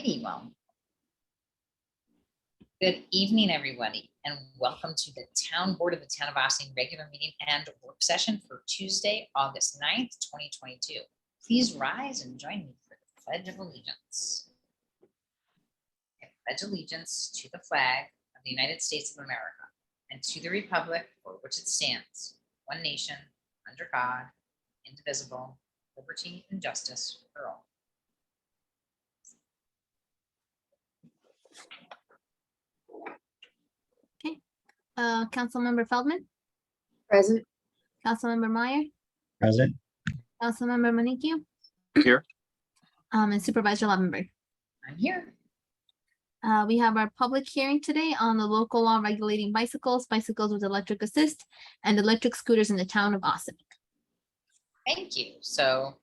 Righty, well. Good evening, everybody, and welcome to the Town Board of the Town of Austin regular meeting and work session for Tuesday, August 9th, 2022. Please rise and join me for the Pledge of Allegiance. I pledge allegiance to the flag of the United States of America and to the republic for which it stands, one nation, under God, indivisible, liberty and justice for all. Councilmember Feldman, Present. Councilmember Meyer, Present. Councilmember Manicchio, Here. and Supervisor Levenberg. I'm here. We have our public hearing today on the local law regulating bicycles, bicycles with electric assist, and electric scooters in the town of Austin. Thank you. So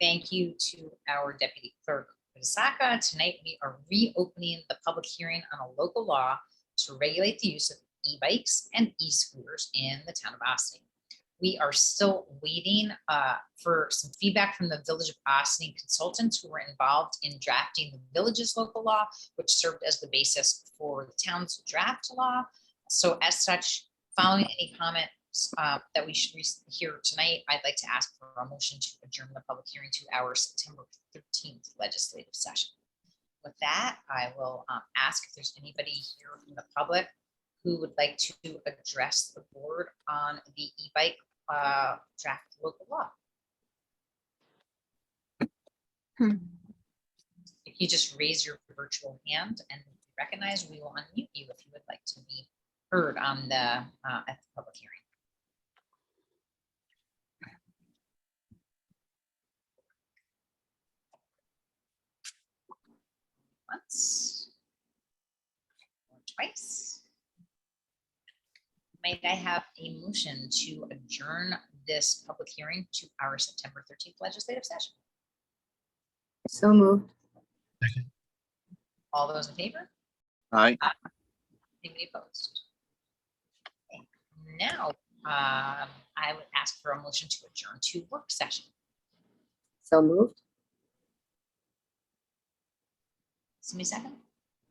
thank you to our Deputy Clerk Wisaka. Tonight we are reopening the public hearing on a local law to regulate the use of e-bikes and e-scooters in the town of Austin. We are still waiting for some feedback from the Village of Austin consultants who were involved in drafting the village's local law, which served as the basis for the town's draft law. So as such, following any comments that we should hear tonight, I'd like to ask for a motion to adjourn the public hearing to our September 13th legislative session. With that, I will ask if there's anybody here from the public who would like to address the board on the e-bike draft local law. If you just raise your virtual hand and recognize, we will unmute you if you would like to be heard on the at the public hearing. Once or twice. Might I have a motion to adjourn this public hearing to our September 13th legislative session? So moved. All those in favor? Aye. Anybody opposed? Okay. Now, I would ask for a motion to adjourn to work session. So moved. Somebody second?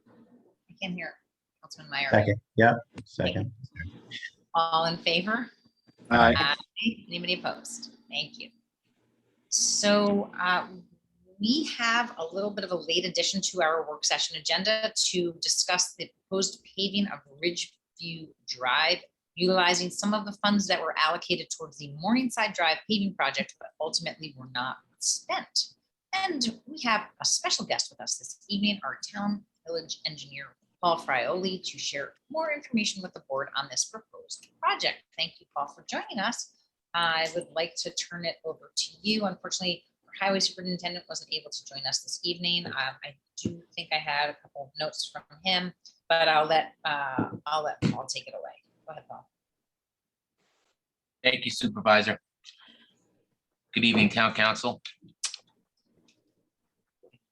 I can't hear. Councilman Meyer. Second. Yep. Second. All in favor? Aye. Anybody opposed? Thank you. So we have a little bit of a late addition to our work session agenda to discuss the proposed paving of Ridgeview Drive, utilizing some of the funds that were allocated towards the Morningside Drive paving project, but ultimately were not spent. And we have a special guest with us this evening, our town village engineer, Paul Frioli, to share more information with the board on this proposed project. Thank you, Paul, for joining us. I would like to turn it over to you. Unfortunately, our highway superintendent wasn't able to join us this evening. I do think I had a couple of notes from him, but I'll let Paul take it away. Go ahead, Paul. Thank you, Supervisor. Good evening, Town Council.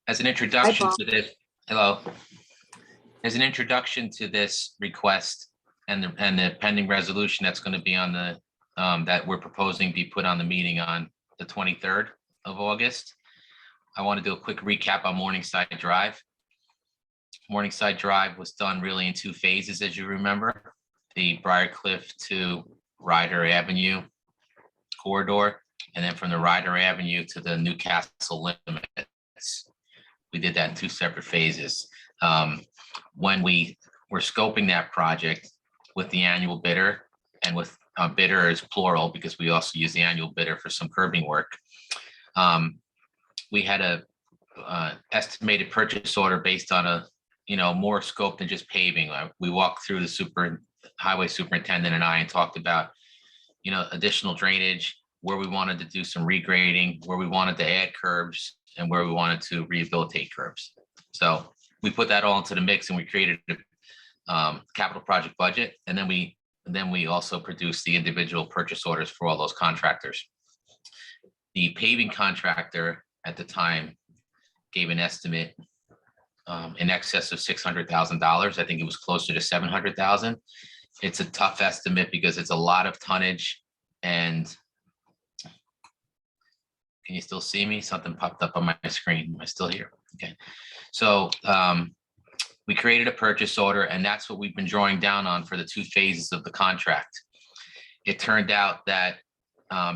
As an introduction to this, hello. As an introduction to this request and the pending resolution that's going to be on the that we're proposing be put on the meeting on the 23rd of August, I want to do a quick recap on Morningside Drive. Morningside Drive was done really in two phases, as you remember. The Briarcliff to Ryder Avenue corridor, and then from the Ryder Avenue to the Newcastle limits. We did that in two separate phases. When we were scoping that project with the annual bidder, and with bidder is plural because we also use the annual bidder for some curbing work, we had a estimated purchase order based on a more scope than just paving. We walked through the highway superintendent and I and talked about additional drainage, where we wanted to do some regrading, where we wanted to add curbs, and where we wanted to rehabilitate curbs. So we put that all into the mix and we created a capital project budget. And then we also produced the individual purchase orders for all those contractors. The paving contractor at the time gave an estimate in excess of $600,000. I think it was closer to $700,000. It's a tough estimate because it's a lot of tonnage. And can you still see me? Something popped up on my screen. Am I still here? Okay, so we created a purchase order, and that's what we've been drawing down on for the 2 phases of the contract. It turned out that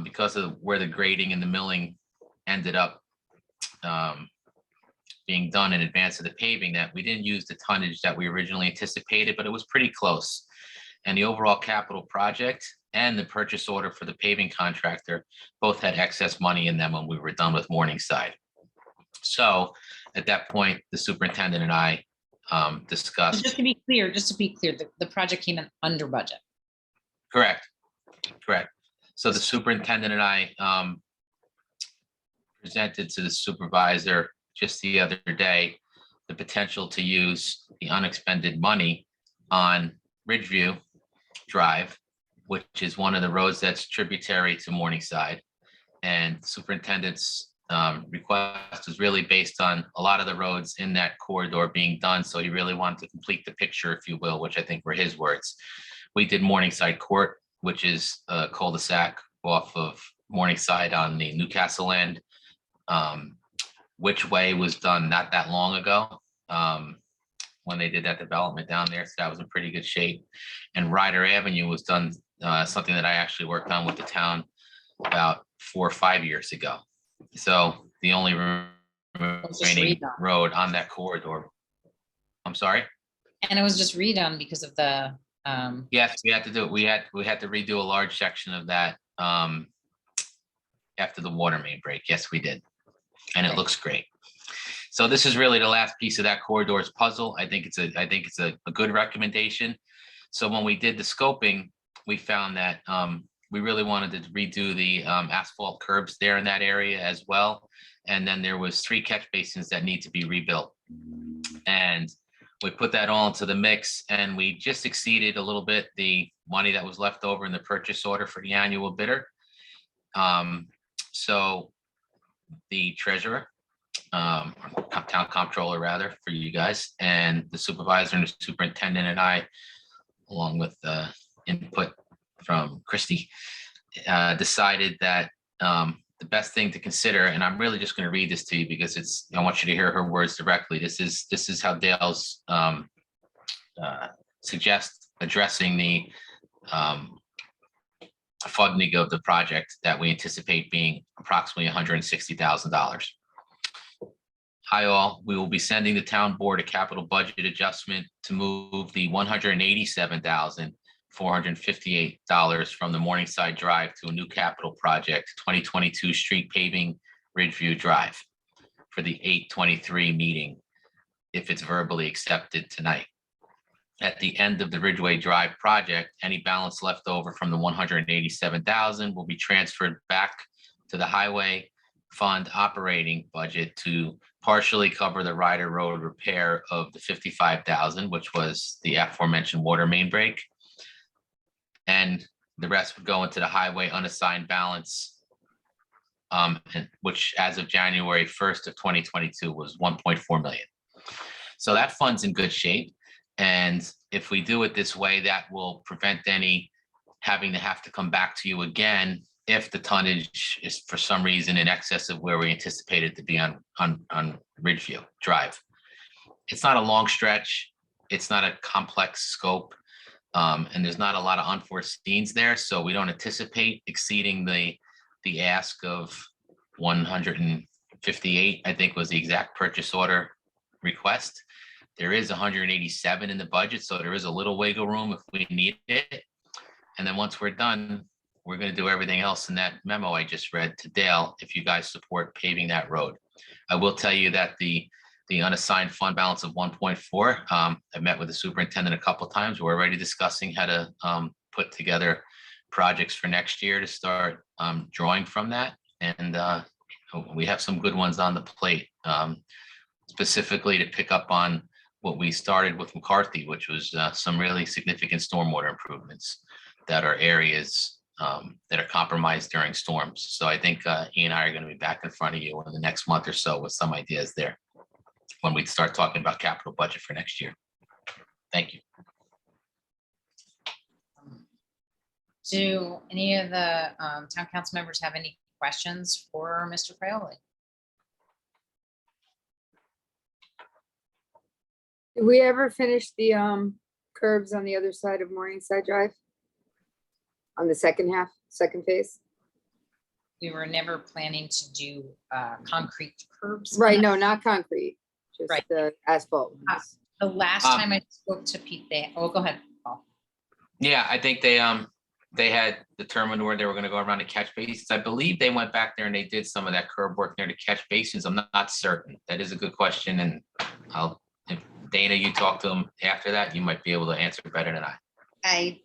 because of where the grading and the milling ended up being done in advance of the paving, that we didn't use the tonnage that we originally anticipated, but it was pretty close. And the overall capital project and the purchase order for the paving contractor both had excess money in them when we were done with Morningside. So at that point, the superintendent and I So discussed. just to be clear, the project came in under budget. Correct. So the superintendent and I presented to the supervisor just the other day the potential to use the unexpended money on Ridgeview Drive, which is one of the roads that's tributary to Morningside. And superintendent's request was really based on a lot of the roads in that corridor being done. So he really wanted to complete the picture, if you will, which I think were his words. We did Morningside Court, which is a cul-de-sac off of Morningside on the Newcastle end. Which way was done not that long ago when they did that development down there. So that was in pretty good shape. And Ryder Avenue was done, something that I actually worked on with the town about 4 or 5 years ago. So the only was just remaining redone. road on that corridor. I'm sorry? And it was just redone because of the, Yes, we had to do it. We had to redo a large section of that after the water main break. Yes, we did. And it looks great. So this is really the last piece of that corridor's puzzle. I think it's a good recommendation. So when we did the scoping, we found that we really wanted to redo the asphalt curbs there in that area as well. And then there was 3 catch basins that need to be rebuilt. And we put that all into the mix, and we just exceeded a little bit the money that was left over in the purchase order for the annual bidder. So the treasurer, town comptroller rather, for you guys, and the supervisor and the superintendent and I, along with input from Christy, decided that the best thing to consider, and I'm really just going to read this to you because I want you to hear her words directly. This is how Dale's suggest addressing the funding of the project that we anticipate being approximately $160,000. Hi all, we will be sending the town board a capital budget adjustment to move the $187,458 from the Morningside Drive to a new capital project, 2022 street paving Ridgeview Drive for the 8/23 meeting, if it's verbally accepted tonight. At the end of the Ridgeway Drive project, any balance left over from the 187,000 will be transferred back to the highway fund operating budget to partially cover the Ryder Road repair of the 55,000, which was the aforementioned water main break. And the rest would go into the highway unassigned balance, which as of January 1st of 2022 was 1.4 million. So that fund's in good shape. And if we do it this way, that will prevent any having to have to come back to you again if the tonnage is for some reason in excess of where we anticipated to be on Ridgeview Drive. It's not a long stretch. It's not a complex scope. And there's not a lot of unforeseens there. So we don't anticipate exceeding the ask of 158, I think was the exact purchase order request. There is 187 in the budget, so there is a little wiggle room if we need it. And then once we're done, we're going to do everything else in that memo I just read to Dale, if you guys support paving that road. I will tell you that the unassigned fund balance of 1.4, I've met with the superintendent a couple of times. We're already discussing how to put together projects for next year to start drawing from that. And we have some good ones on the plate, specifically to pick up on what we started with McCarthy, which was some really significant stormwater improvements that are areas that are compromised during storms. So I think he and I are going to be back in front of you in the next month or so with some ideas there when we start talking about capital budget for next year. Thank you. Do any of the town council members have any questions for Mr. Fraioli? Did we ever finish the curbs on the other side of Morningside Drive? On the second phase? We were never planning to do concrete curbs. on Right, that. no, not concrete, just Right. the asphalt ones. The last Um, time I spoke to Pete, go ahead, Paul. Yeah, I think they had determined where they were gonna go around the catch basins. I believe they went back there and they did some of that curb work near the catch basins. I'm not certain. That is a good question, and if Dana, you talk to them after that, you might be able to answer better than I. I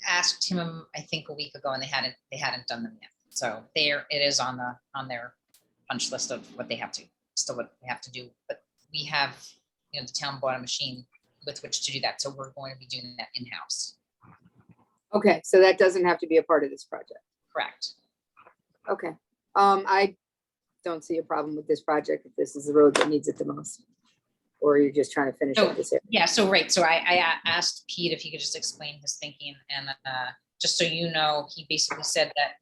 asked him, I think a week ago, and they hadn't done them yet. So it is on their punch list of what they have to do. But we have, the town bought a machine with which to do that. So we're going to be doing that in-house. Okay, so that doesn't have to be a part of this project. Correct. Okay, I don't see a problem with this project if this is the road that needs it the most. Or you're just trying to finish So, up this area. Yeah, so right, so I asked Pete if he could just explain his thinking, and just so you know, he basically said that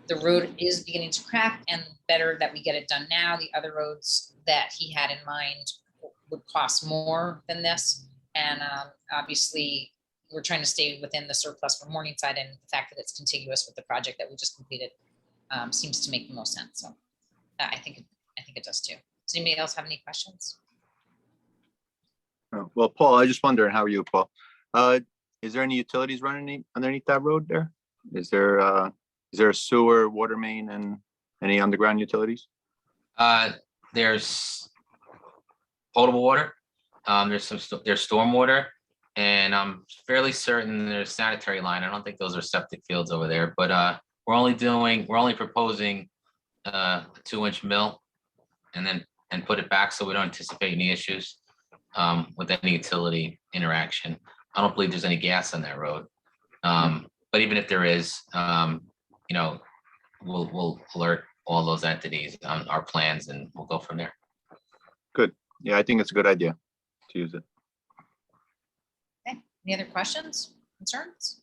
the road is beginning to crack and better that we get it done now. The other roads that he had in mind would cost more than this. And obviously, we're trying to stay within the surplus for Morningside, and the fact that it's contiguous with the project that we just completed seems to make the most sense. So I think it does too. Does anybody else have any questions? Oh, well, Paul, I just wondering, how are you, Paul? Is there any utilities running underneath that road there? Is there a sewer, water main, and any underground utilities? There's potable water. There's stormwater, and I'm fairly certain there's sanitary line. I don't think those are septic fields over there, but we're only proposing a 2-inch mill and put it back, so we don't anticipate any issues with any utility interaction. I don't believe there's any gas on that road. But even if there is, we'll alert all those entities on our plans, and we'll go from there. Yeah, I think it's a good idea to use it. Okay, any other questions, concerns?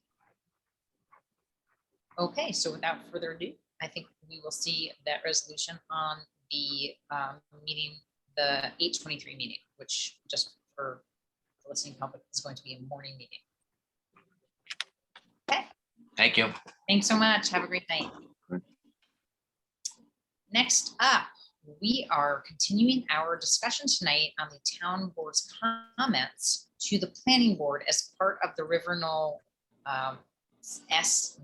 Okay, so without further ado, I think we will see that resolution on the meeting, the 8/23 meeting, which, just for the listening public, is going to be a morning meeting. Okay, Thank you. thanks so much. Have a great night. Next up, we are continuing our discussion tonight on the town board's comments to the planning board as part of the River Knoll SDEIS,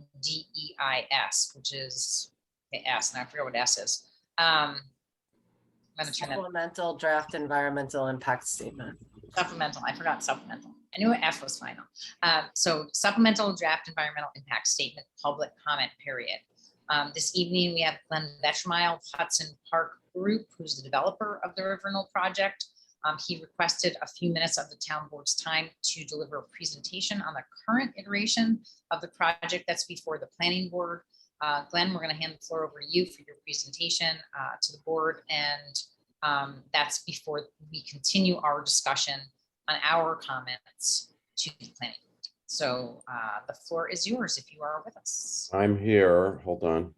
which is the S, and I forget what S is. I'm gonna turn that Supplemental draft environmental impact statement. supplemental. I forgot supplemental. I knew F was final. So supplemental draft environmental impact statement, public comment period. This evening, we have Glenn Vetchmile, Hudson Park Group, who's the developer of the River Knoll project. He requested a few minutes of the town board's time to deliver a presentation on the current iteration of the project that's before the planning board. Glenn, we're going to hand the floor over to you for your presentation to the board, and that's before we continue our discussion on our comments to the planning board. So the floor is yours if you are with us. I'm here, hold on.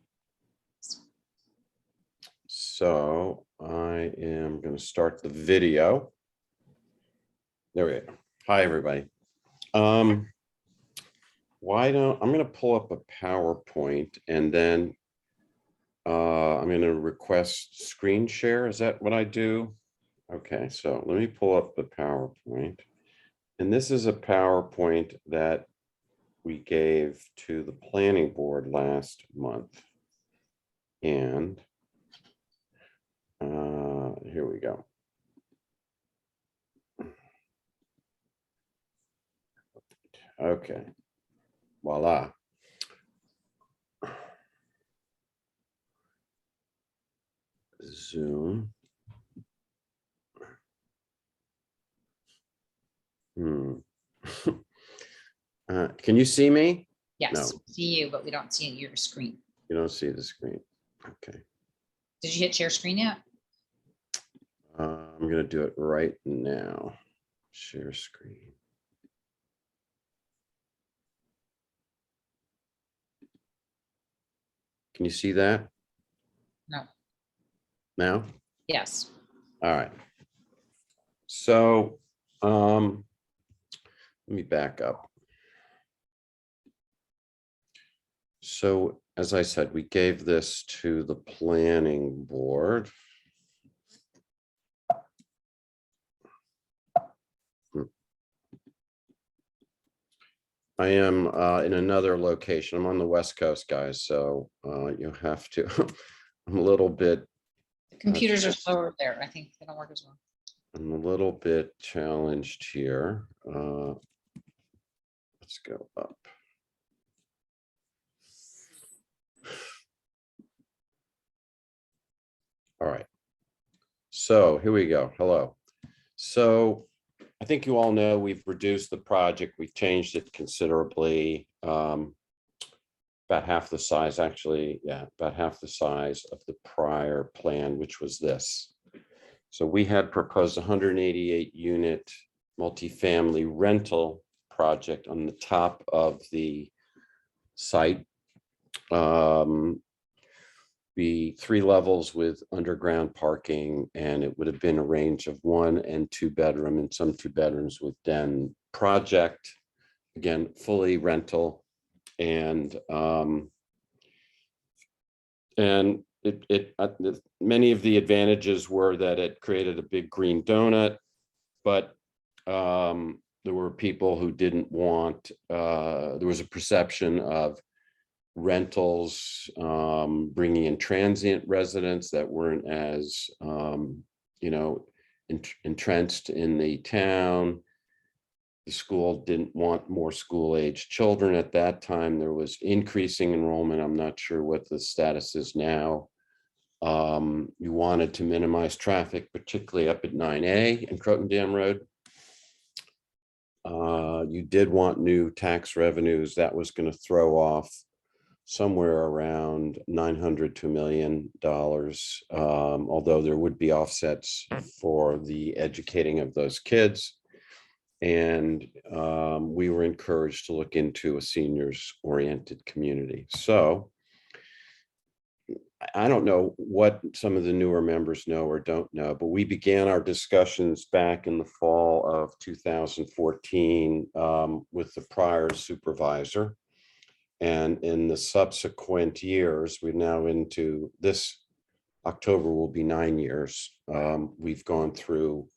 So I am going to start the video. There we go. Hi, everybody. I'm going to pull up a PowerPoint, and then I'm going to request screen share. Is that what I do? Okay, so let me pull up the PowerPoint. And this is a PowerPoint that we gave to the planning board last month. And here we go. Okay, voila. Zoom. Can you see me? Yes, No. see you, but we don't see your screen. You don't see the screen. Okay. Did you hit share screen yet? I'm going to do it right now. Share screen. Can you see that No. now? Yes. All right. So Let me back up. So as I said, we gave this to the planning board. I am in another location. I'm on the West Coast, guys, so you have to, I'm a little bit, Computers are slower there. I think they don't work as well. I'm a little bit challenged here. Let's go up. All right. So here we go. Hello. So I think you all know we've reduced the project. We've changed it considerably. About half the size, actually, yeah, about half the size of the prior plan, which was this. So we had proposed 188 unit multifamily rental project on the top of the site. Be 3 levels with underground parking, and it would have been a range of 1 and 2 bedroom and some 2 bedrooms with den project. Again, fully rental, and many of the advantages were that it created a big green donut, but there were people who didn't want, there was a perception of rentals bringing in transient residents that weren't as entrenched in the town. The school didn't want more school-age children at that time. There was increasing enrollment. I'm not sure what the status is now. You wanted to minimize traffic, particularly up at 9A and Croton Dam Road. You did want new tax revenues. That was going to throw off somewhere around $900 to $1 million, although there would be offsets for the educating of those kids. And we were encouraged to look into a seniors-oriented community. So I don't know what some of the newer members know or don't know, but we began our discussions back in the fall of 2014 with the prior supervisor. And in the subsequent years, we're now into this October will be 9 years. We went through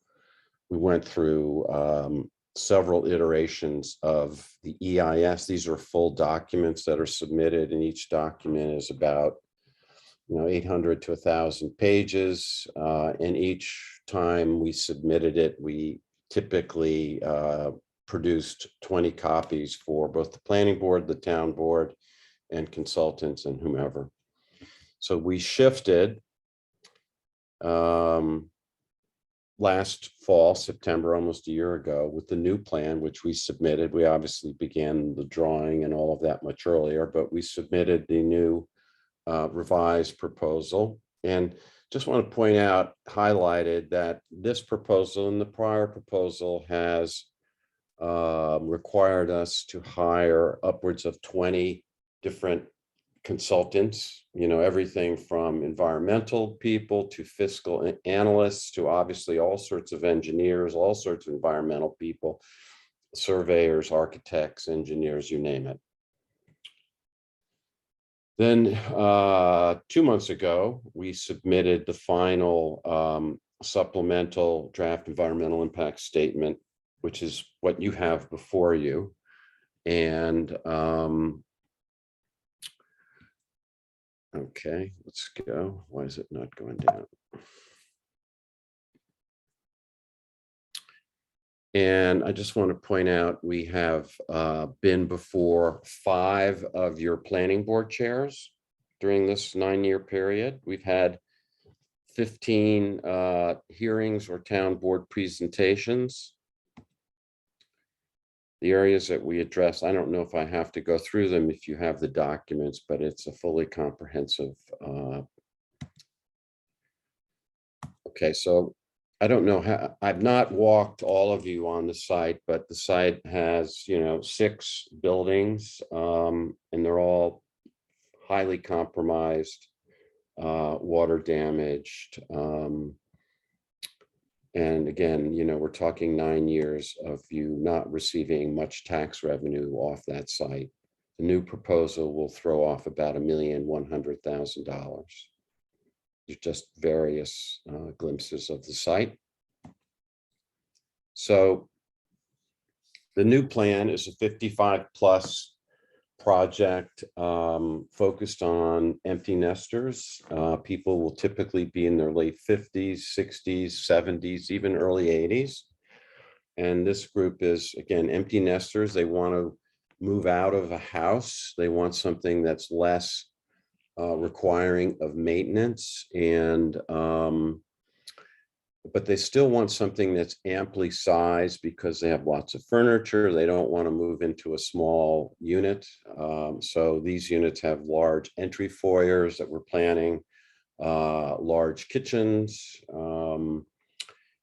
several iterations of the EIS. These are full documents that are submitted, and each document is about 800 to 1,000 pages. And each time we submitted it, we typically produced 20 copies for both the planning board, the town board, and consultants and whomever. So we shifted last fall, September, almost a year ago, with the new plan, which we submitted. We obviously began the drawing and all of that much earlier, but we submitted the new revised proposal. And just want to point out, highlighted, that this proposal and the prior proposal has required us to hire upwards of 20 different consultants, everything from environmental people to fiscal analysts to obviously all sorts of engineers, all sorts of environmental people, surveyors, architects, engineers, you name it. Then 2 months ago, we submitted the final supplemental draft environmental impact statement, which is what you have before you. And okay, let's go. Why is it not going down? And I just want to point out, we have been before 5 of your planning board chairs during this 9-year period. We've had 15 hearings or town board presentations. The areas that we address, I don't know if I have to go through them if you have the documents, but it's a fully comprehensive. Okay, so I don't know how, I've not walked all of you on the site, but the site has, 6 buildings, and they're all highly compromised, water damaged. And again, you know, we're talking 9 years of you not receiving much tax revenue off that site. The new proposal will throw off about $1,100,000. There's just various glimpses of the site. So the new plan is a 55+ project focused on empty nesters. People will typically be in their late 50s, 60s, 70s, even early 80s. And this group is, again, empty nesters. They want to move out of a house. They want something that's less requiring of maintenance, and but they still want something that's amply sized because they have lots of furniture. They don't want to move into a small unit. So these units have large entry foyers that we're planning, large kitchens.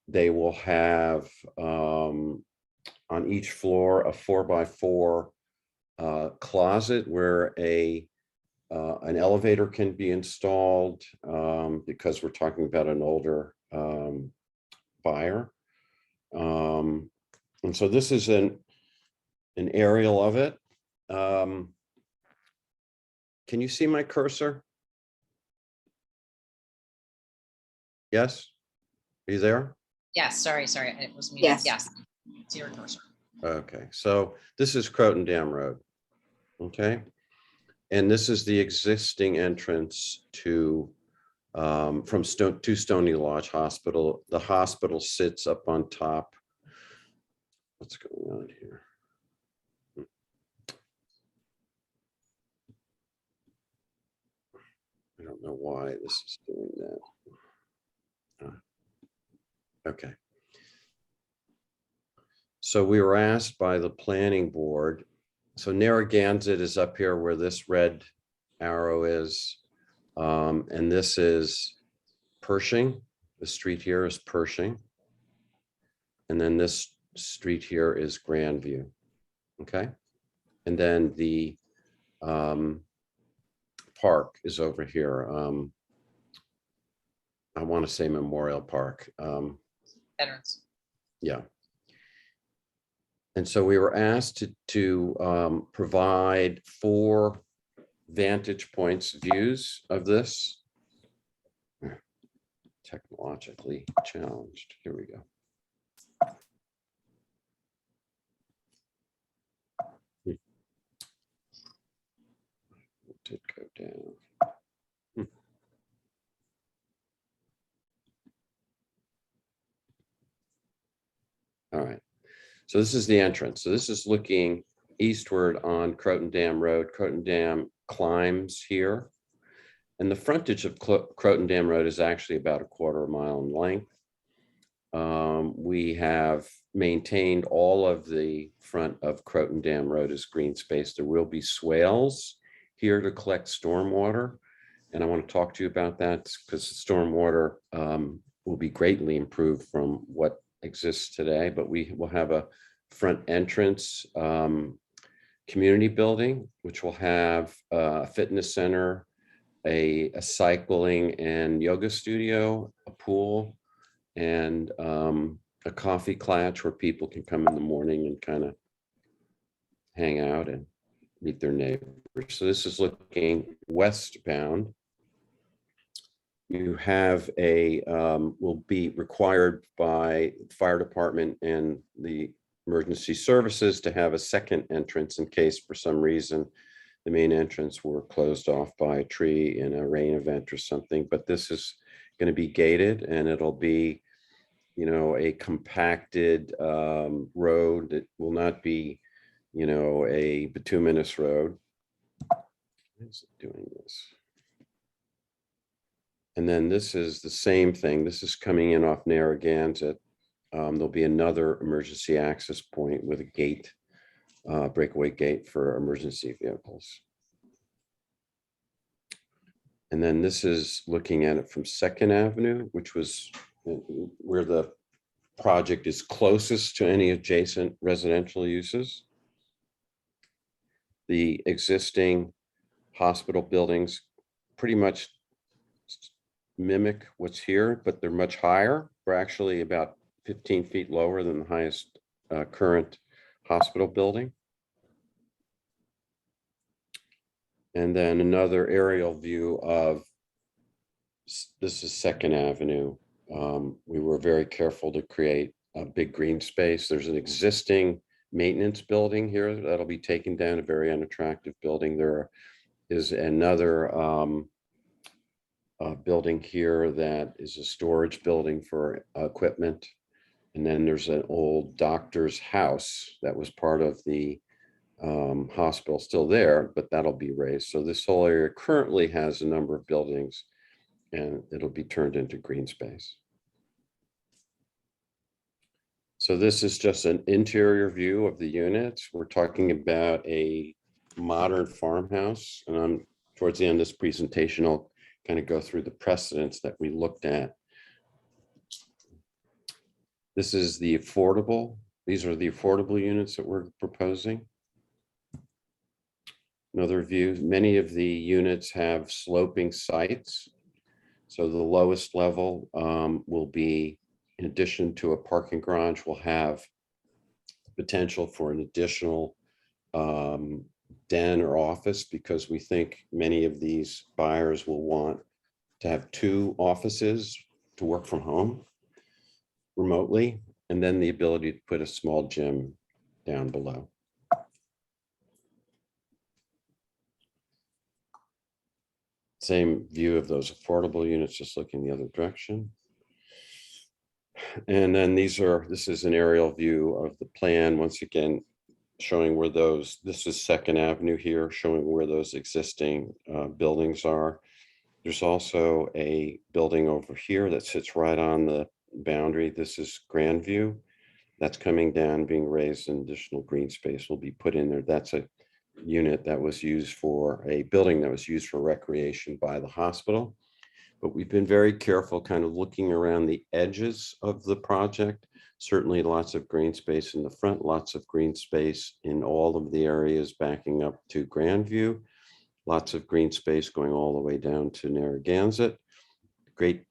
They will have on each floor a 4x4 closet where an elevator can be installed, because we're talking about an older buyer. And so this is an aerial of it. Can you see my cursor? Yes? Are you there? Yes, sorry, it was me. Yes. Yes. It's your cursor. Okay, so this is Croton Dam Road. Okay. And this is the existing entrance to to Stony Lodge Hospital. The hospital sits up on top. What's going on here? I don't know why this is doing that. Okay. So we were asked by the planning board. So Narragansett is up here where this red arrow is. And this is Pershing. The street here is Pershing. And then this street here is Grandview. Okay. And then the park is over here. I want to say Memorial Park. Veterans. Yeah. And so we were asked to provide 4 vantage points, views of this. Technologically challenged. Here we go. It did go down. All right. So this is the entrance. So this is looking eastward on Croton Dam Road. Croton Dam climbs here. And the frontage of Croton Dam Road is actually about 1/4 mile in length. We have maintained all of the front of Croton Dam Road as green space. There will be swales here to collect stormwater. And I want to talk to you about that because stormwater will be greatly improved from what exists today, but we will have a front entrance community building, which will have a fitness center, a cycling and yoga studio, a pool, and a coffee klatch where people can come in the morning and kind of hang out and meet their neighbors. So this is looking westbound. You have will be required by the fire department and the emergency services to have a second entrance in case for some reason the main entrance were closed off by a tree in a rain event or something. But this is going to be gated, and it'll be, you know, a compacted road. It will not be, you know, a bituminous road. Why is it doing this? And then this is the same thing. This is coming in off Narragansett. There'll be another emergency access point with a gate, breakaway gate for emergency vehicles. And then this is looking at it from 2nd Avenue, which was where the project is closest to any adjacent residential uses. The existing hospital buildings pretty much mimic what's here, but they're much higher. We're actually about 15 feet lower than the highest current hospital building. And then another aerial view of, this is Second Avenue. We were very careful to create a big green space. There's an existing maintenance building here that'll be taken down, a very unattractive building. There is another building here that is a storage building for equipment. And then there's an old doctor's house that was part of the hospital still there, but that'll be raised. So this whole area currently has a number of buildings and it'll be turned into green space. So this is just an interior view of the units. We're talking about a modern farmhouse, and I'm towards the end of this presentation, I'll kind of go through the precedents that we looked at. This is the affordable. These are the affordable units that we're proposing. Another view, many of the units have sloping sites. So the lowest level will be, in addition to a parking garage, will have potential for an additional den or office, because we think many of these buyers will want to have 2 offices to work from home remotely, and then the ability to put a small gym down below. Same view of those affordable units, just looking the other direction. And then this is an aerial view of the plan, once again, showing where this is Second Avenue here, showing where those existing buildings are. There's also a building over here that sits right on the boundary. This is Grandview. That's coming down, being raised, and additional green space will be put in there. That's a unit that was used for a building that was used for recreation by the hospital. But we've been very careful kind of looking around the edges of the project. Certainly lots of green space in the front, lots of green space in all of the areas backing up to Grandview, lots of green space going all the way down to Narragansett. Great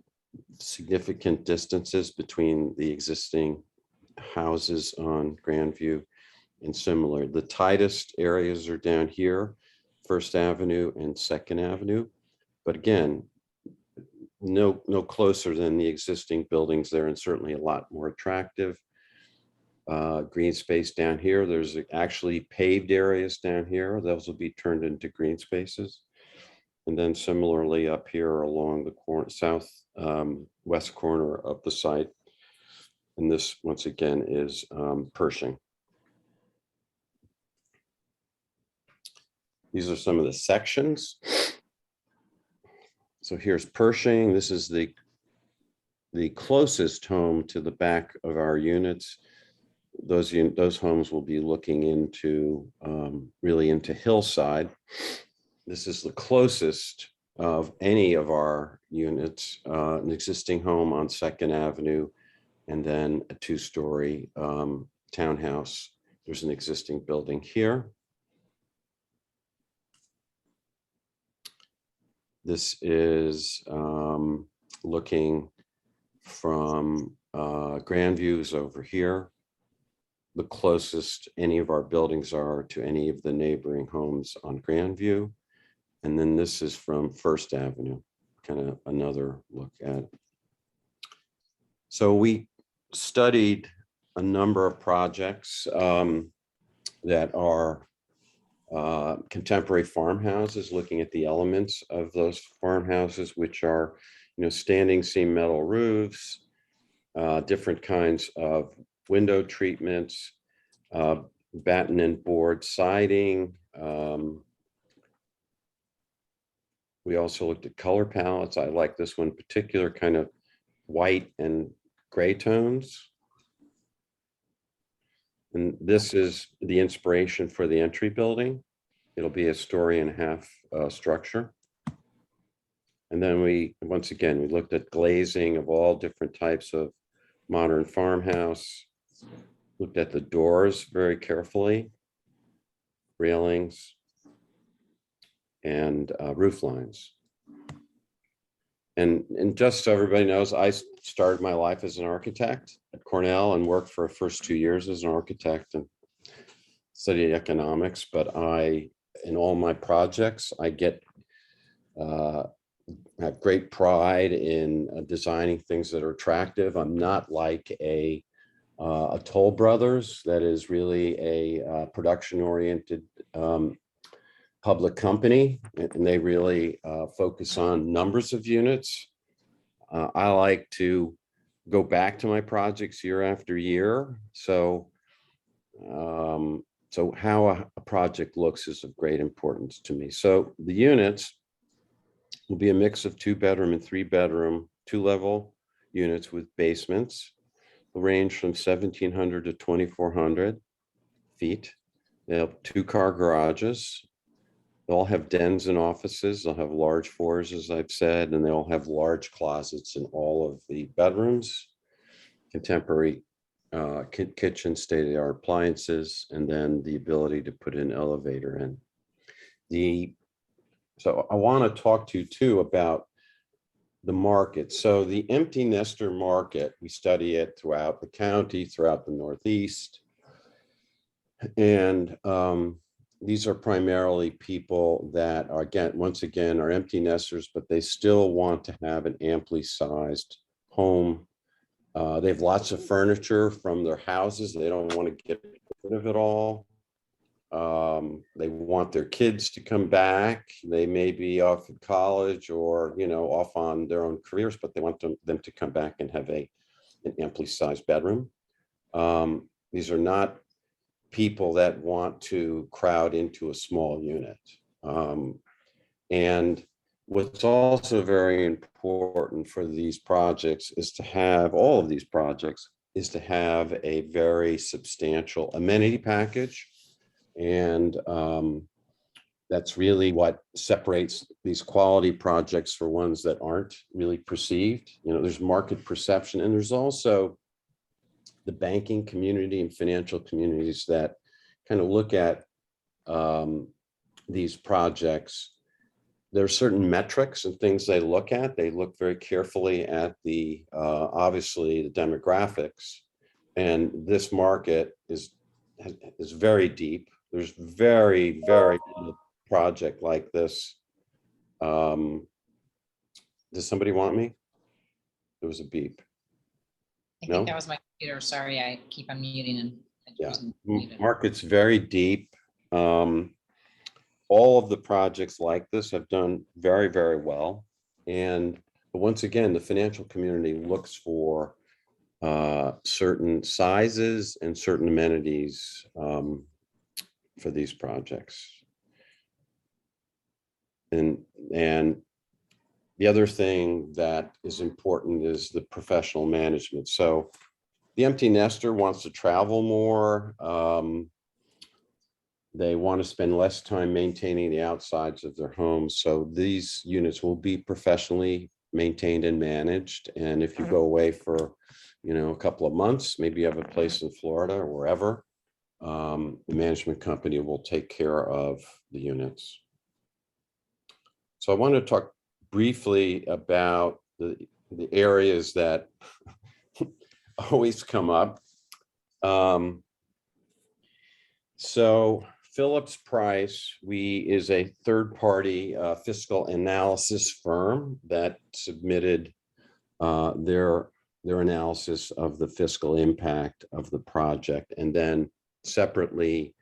significant distances between the existing houses on Grandview and similar. The tightest areas are down here, First Avenue and Second Avenue. But again, no closer than the existing buildings there, and certainly a lot more attractive. Green space down here. There's actually paved areas down here. Those will be turned into green spaces. And then similarly up here along the corner, south west corner of the site. And this, once again, is Pershing. These are some of the sections. So here's Pershing. This is the closest home to the back of our units. Those homes will be looking into really into Hillside. This is the closest of any of our units, an existing home on Second Avenue, and then a 2-story townhouse. There's an existing building here. This is looking from Grandview's over here. The closest any of our buildings are to any of the neighboring homes on Grandview. And then this is from First Avenue, kind of another look at. So we studied a number of projects that are contemporary farmhouses, looking at the elements of those farmhouses, which are, standing seam metal roofs, different kinds of window treatments, batten and board siding. We also looked at color palettes. I like this one particular, kind of white and gray tones. And this is the inspiration for the entry building. It'll be a 1.5-story structure. And then once again, we looked at glazing of all different types of modern farmhouse, looked at the doors very carefully, railings, and roof lines. And just so everybody knows, I started my life as an architect at Cornell and worked for the first 2 years as an architect and studied economics. But in all my projects, I have great pride in designing things that are attractive. I'm not like a Toll Brothers that is really a production-oriented public company, and they really focus on numbers of units. I like to go back to my projects year after year. So how a project looks is of great importance to me. So the units will be a mix of 2-bedroom and 3-bedroom, 2-level units with basements. Will range from 1,700 to 2,400 feet. They have 2-car garages. They all have dens and offices. They'll have large floors, as I've said, and they all have large closets in all of the bedrooms, contemporary kitchen, state-of-the-art appliances, and then the ability to put an elevator in. So I want to talk to you too about the market. So the empty nester market, we study it throughout the county, throughout the Northeast. And these are primarily people that are, once again, are empty nesters, but they still want to have an amply sized home. They have lots of furniture from their houses. They don't want to get rid of it all. They want their kids to come back. They may be off at college or, off on their own careers, but they want them to come back and have an amply sized bedroom. These are not people that want to crowd into a small unit. And what's also very important for these projects is to have, all of these projects, is to have a very substantial amenity package. And that's really what separates these quality projects for ones that aren't really perceived. There's market perception, and there's also the banking community and financial communities that kind of look at these projects. There are certain metrics and things they look at. They look very carefully at obviously the demographics, and this market is very deep. There's very, very little project like this. Does somebody want me? There was a beep. I No? think that was my computer. Sorry, I keep unmuting and. Yeah, market's very deep. All of the projects like this have done very, very well. And once again, the financial community looks for certain sizes and certain amenities for these projects. And the other thing that is important is the professional management. So the empty nester wants to travel more. They want to spend less time maintaining the outsides of their homes. So these units will be professionally maintained and managed. And if you go away for, a couple of months, maybe you have a place in Florida or wherever, the management company will take care of the units. So I want to talk briefly about the areas that always come up. So Phillips Price, is a third-party fiscal analysis firm that submitted their analysis of the fiscal impact of the project, and then separately,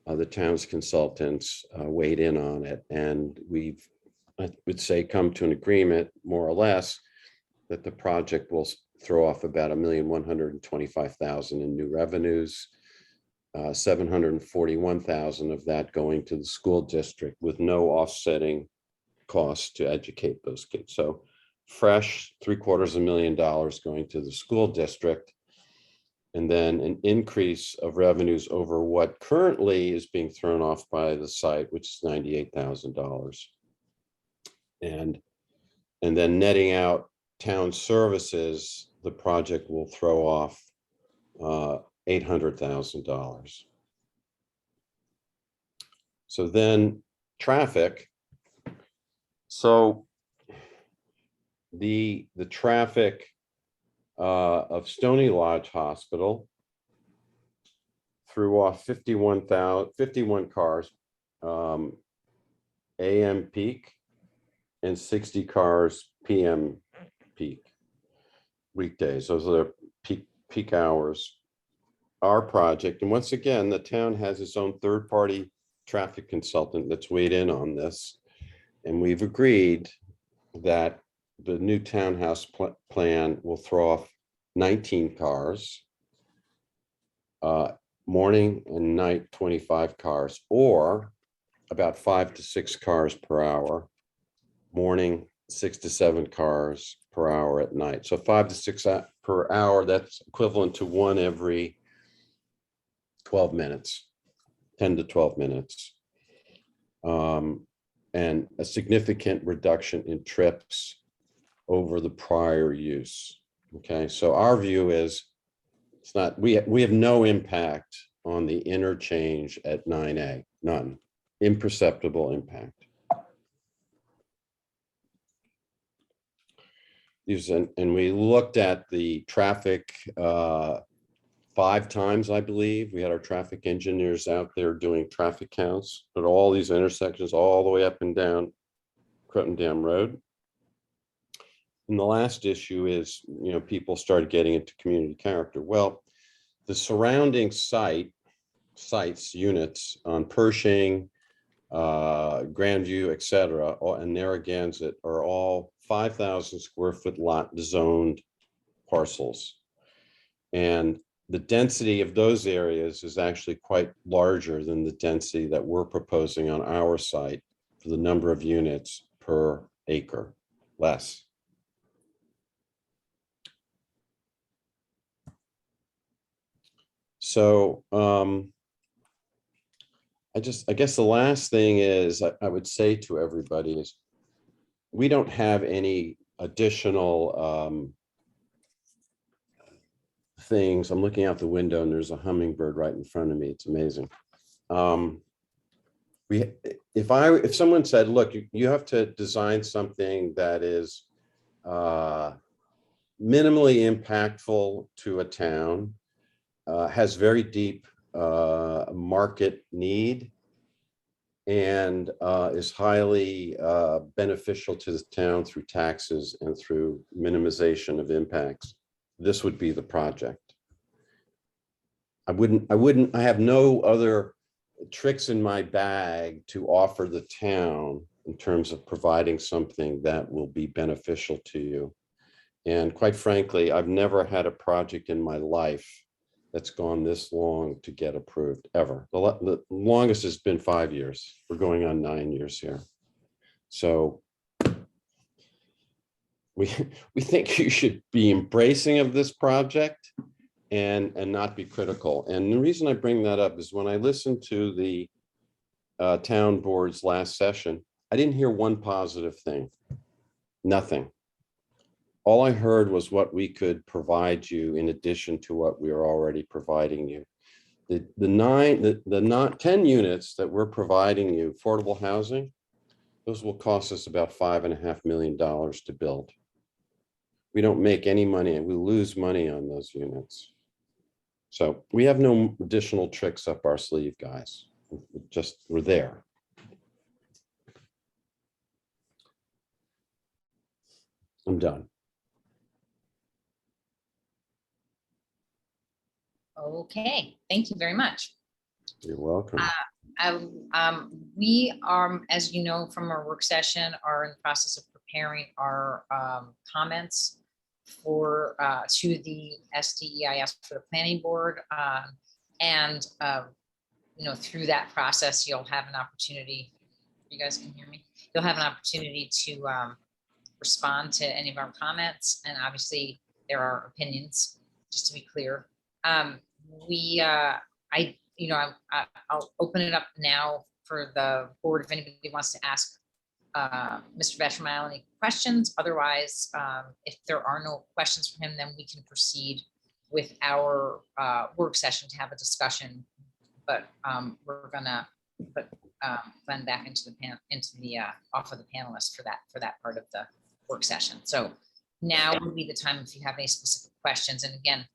the town's consultants weighed in on it, and we've, I would say, come to an agreement, more or less, that the project will throw off about $1,125,000 in new revenues, $741,000 of that going to the school district with no offsetting costs to educate those kids. So fresh $750,000 going to the school district, and then an increase of revenues over what currently is being thrown off by the site, which is $98,000. And then netting out town services, the project will throw off $800,000. So then traffic. So the traffic of Stony Lodge Hospital threw off 51 cars AM peak and 60 cars PM peak weekdays. Those are the peak hours. Our project, and once again, the town has its own third-party traffic consultant that's weighed in on this. And we've agreed that the new townhouse plan will throw off 19 cars. Morning and night, 25 cars, or about 5 to 6 cars per hour. Morning, 6 to 7 cars per hour at night. So 5 to 6 per hour, that's equivalent to one every 12 minutes, 10 to 12 minutes. And a significant reduction in trips over the prior use. Okay, so our view is it's not, we have no impact on the interchange at 9A, none, imperceptible impact. And we looked at the traffic 5 times, I believe. We had our traffic engineers out there doing traffic counts at all these intersections, all the way up and down Crittenden Road. And the last issue is, you know, people started getting into community character. Well, the surrounding sites, units on Pershing, Grandview, et cetera, and Narragansett are all 5,000 square foot lot zoned parcels. And the density of those areas is actually quite larger than the density that we're proposing on our site for the number of units per acre, less. So I guess the last thing is I would say to everybody is we don't have any additional things. I'm looking out the window and there's a hummingbird right in front of me. It's amazing. If someone said, look, you have to design something that is minimally impactful to a town, has very deep market need, and is highly beneficial to the town through taxes and through minimization of impacts, this would be the project. I have no other tricks in my bag to offer the town in terms of providing something that will be beneficial to you. And quite frankly, I've never had a project in my life that's gone this long to get approved, ever. The longest has been 5 years. We're going on 9 years here. So we think you should be embracing of this project and not be critical. And the reason I bring that up is when I listened to the town board's last session, I didn't hear one positive thing, nothing. All I heard was what we could provide you in addition to what we are already providing you. The 10 units that we're providing you, affordable housing, those will cost us about $5.5 million to build. We don't make any money and we lose money on those units. So we have no additional tricks up our sleeve, guys. We're there. I'm done. Okay, thank you very much. You're welcome. We are, as you know, from our work session, are in the process of preparing our comments for to the SDEIS for the planning board. You know, through that process, you'll have an opportunity. You guys can hear me. You'll have an opportunity to respond to any of our comments, and obviously there are opinions. Just to be clear, I'll open it up now for the board if anybody wants to ask Mr. Vettermeyer any questions. Otherwise, if there are no questions for him, then we can proceed with our work session to have a discussion. But we're gonna put Glenn back into the off of the panelists for that part of the work session. So now would be the time if you have any specific questions. And again,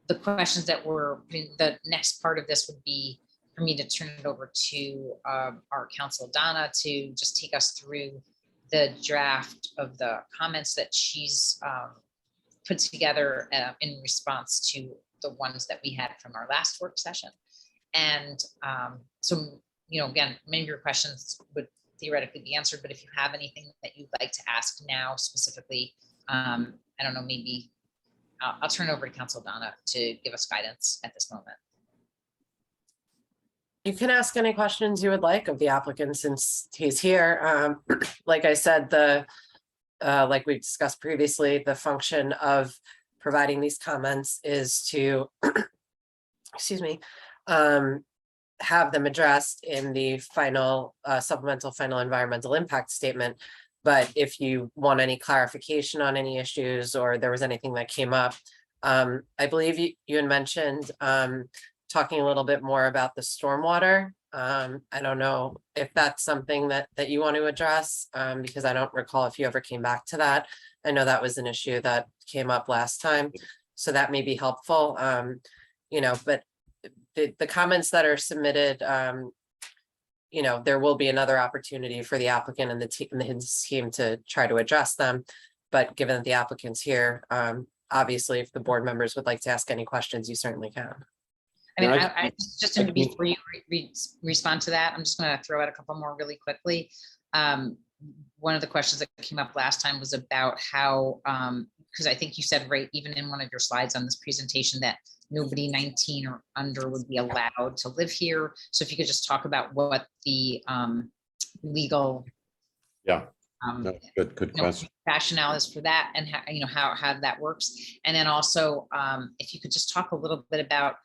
the questions that the next part of this would be for me to turn it over to our counsel Donna to just take us through the draft of the comments that she's put together in response to the ones that we had from our last work session. And so, again, many of your questions would theoretically be answered, but if you have anything that you'd like to ask now specifically, I don't know, maybe I'll turn over to Council Donna to give us guidance at this moment. You can ask any questions you would like of the applicant since he's here. Like I said, like we discussed previously, the function of providing these comments is to, excuse me, have them addressed in the final supplemental final environmental impact statement. But if you want any clarification on any issues or there was anything that came up, I believe you had mentioned talking a little bit more about the stormwater. I don't know if that's something that you want to address, because I don't recall if you ever came back to that. I know that was an issue that came up last time, so that may be helpful. But the comments that are submitted, there will be another opportunity for the applicant and his team to try to address them. But given that the applicant's here, obviously, if the board members would like to ask any questions, you certainly can. I mean, Yeah, just before you respond to that, I'm just going to throw out a couple more really quickly. One of the questions that came up last time was about how, because I think you said right, even in one of your slides on this presentation, that nobody 19 or under would be allowed to live here. So if you could just talk about what the legal Yeah, good question. rationale is for that, and how that works. And then also, if you could just talk a little bit about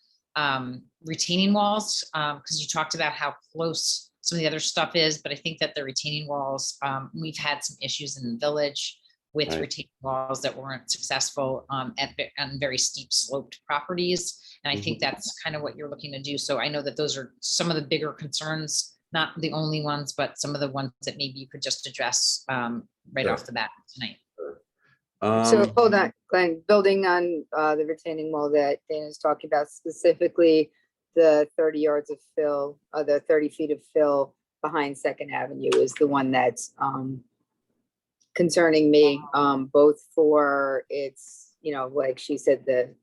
retaining walls, because you talked about how close some of the other stuff is, but I think that the retaining walls, we've had some issues in the village with Right. retaining walls that weren't successful on very steep sloped properties. And I think that's kind of what you're looking to do. So I know that those are some of the bigger concerns, not the only ones, but some of the ones that maybe you could just address right Sure. off the bat tonight. So hold on, Glenn, building on the retaining wall that Dana's talking about, specifically the 30 yards of fill, the 30 feet of fill behind Second Avenue is the one that's concerning me, both for its, like she said, the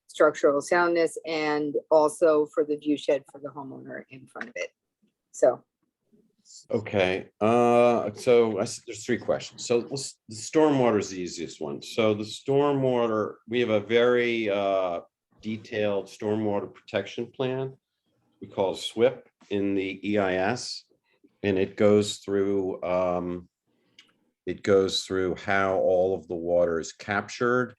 structural soundness, and also for the view shed for the homeowner in front of it. So. Okay, there's three questions. So the stormwater is the easiest one. So the stormwater, we have a very detailed stormwater protection plan. We call it SWIP in the EIS, and it goes through how all of the water is captured.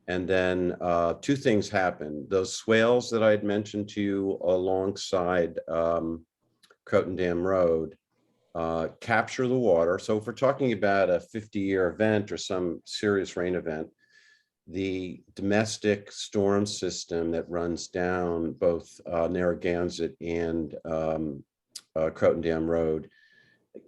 And then two things happen. Those swales that I had mentioned to you alongside Croton Dam Road capture the water. So if we're talking about a 50-year event or some serious rain event, the domestic storm system that runs down both Narragansett and Croton Dam Road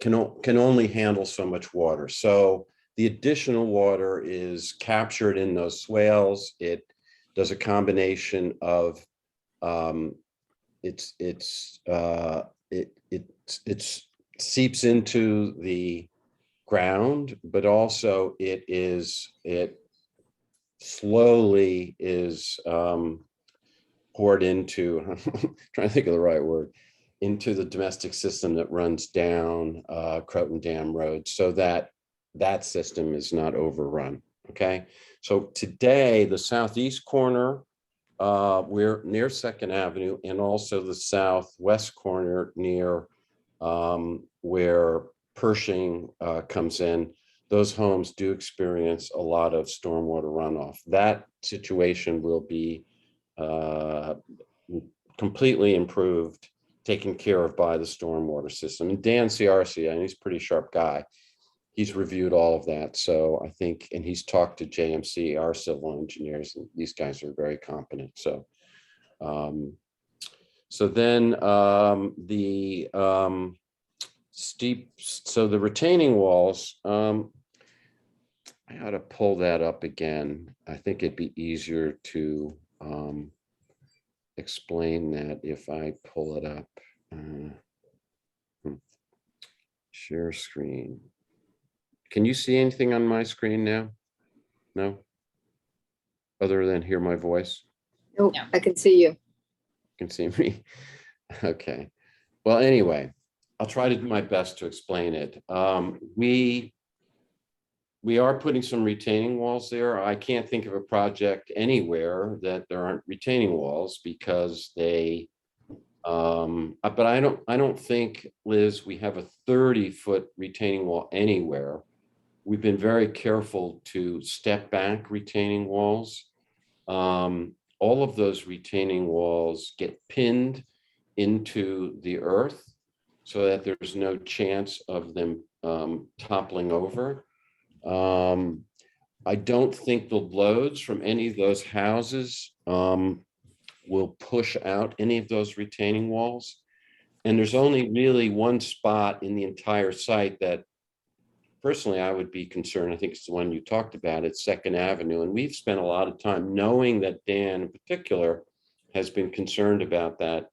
can only handle so much water. So the additional water is captured in those swales. It does a combination of it seeps into the ground, but also it slowly is poured into, I'm trying to think of the right word, into the domestic system that runs down Croton Dam Road, so that system is not overrun. Okay, so today the southeast corner, we're near Second Avenue, and also the southwest corner near where Pershing comes in. Those homes do experience a lot of stormwater runoff. That situation will be completely improved, taken care of by the stormwater system. And Dan Ciarci, and he's a pretty sharp guy, he's reviewed all of that. So I think, and he's talked to JMC, our civil engineers, and these guys are very competent. So, the retaining walls, I ought to pull that up again. I think it'd be easier to explain that if I pull it up. Share screen. Can you see anything on my screen now? No? Other than hear my voice? Nope, No. I can see you. Can see me? Okay. Well, anyway, I'll try to do my best to explain it. We are putting some retaining walls there. I can't think of a project anywhere that there aren't retaining walls because they, but I don't think, Liz, we have a 30-foot retaining wall anywhere. We've been very careful to step back retaining walls. All of those retaining walls get pinned into the earth so that there's no chance of them toppling over. I don't think the loads from any of those houses will push out any of those retaining walls. And there's only really one spot in the entire site that personally I would be concerned. I think it's the one you talked about, it's 2nd Avenue. And we've spent a lot of time knowing that Dan in particular has been concerned about that,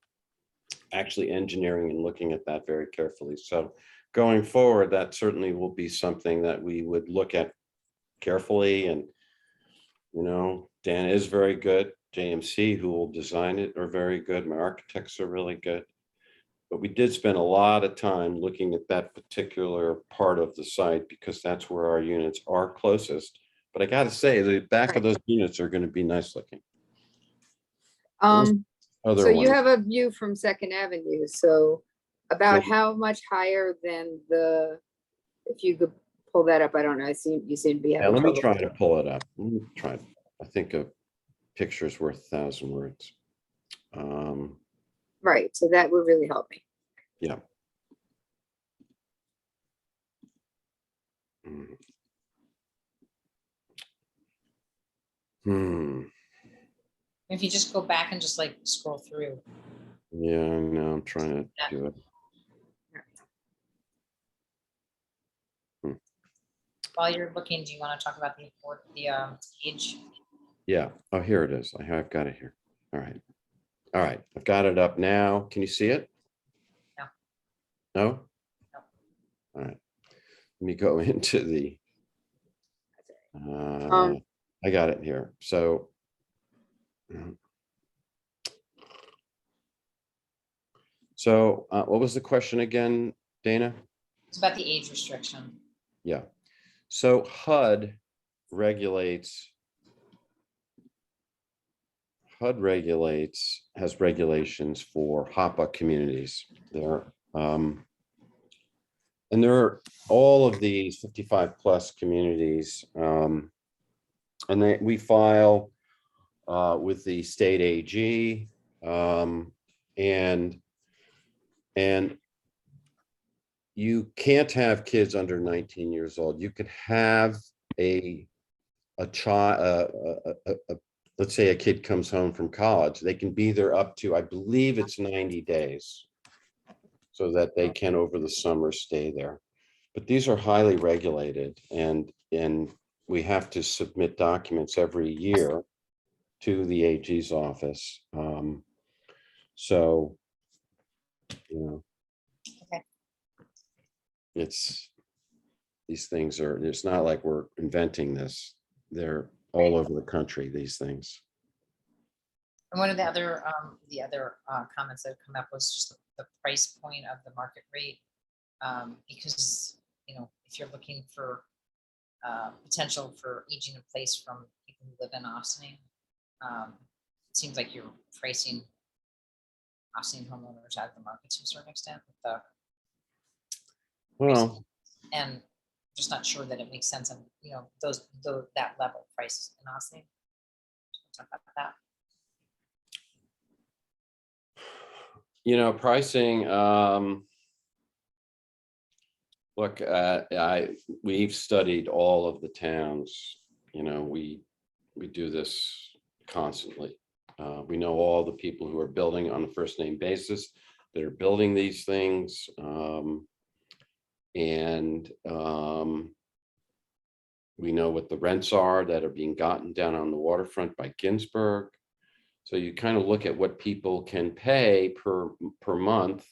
actually engineering and looking at that very carefully. So going forward, that certainly will be something that we would look at carefully. And, you know, Dan is very good. JMC, who will design it, are very good. My architects are really good. But we did spend a lot of time looking at that particular part of the site because that's where our units are closest. But I got to say, the back of those units are going to be nice looking. Other So you ones. have a view from 2nd Avenue, so about Yeah. how much higher than if you could pull that up, I don't know, you seem to be Yeah, having let me trouble. try to pull it up. Let me try. I think a picture's worth 1,000 words. Right, so that would really help me. Yeah. Mm. If you just go back and just like scroll through. Yeah, no, I'm trying to do it. While you're looking, do you want to talk about the age? Yeah. Oh, here it is. I've got it here. All right. All right. I've got it up now. Can you see it? No. No? No. All right. Let me go into the, I got it here. So what was the question again, Dana? It's about the age restriction. Yeah. So HUD regulates, has regulations for HAPA communities. And there are all of these 55 plus communities. And we file with the state AG, and you can't have kids under 19 years old. You could have a child, let's say a kid comes home from college, they can be there up to, I believe it's 90 days. So that they can over the summer stay there. But these are highly regulated and we have to submit documents every year to the AG's office. So, you know, Okay. These things are, it's not like we're inventing this. They're all over the country, these things. And one of the other comments that have come up was just the price point of the market rate. Because, you know, if you're looking for potential for aging in place from people who live in Austining, it seems like you're pricing Austining homeowners out of the market to a certain extent with the Well, and just not sure that it makes sense. And, you know, that level of price in Austining. Talk about that. you know, pricing, look, we've studied all of the towns, you know, we do this constantly. We know all the people who are building on a first name basis that are building these things. We know what the rents are that are being gotten down on the waterfront by Ginsburg. So you kind of look at what people can pay per month,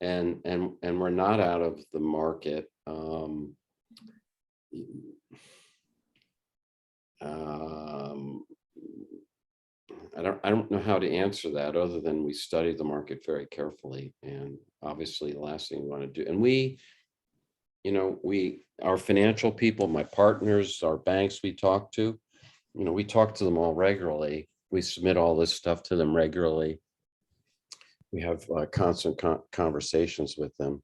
and we're not out of the market. I don't know how to answer that other than we study the market very carefully, and obviously the last thing we want to do, and our financial people, my partners, our banks we talk to, we talk to them all regularly. We submit all this stuff to them regularly. We have constant conversations with them,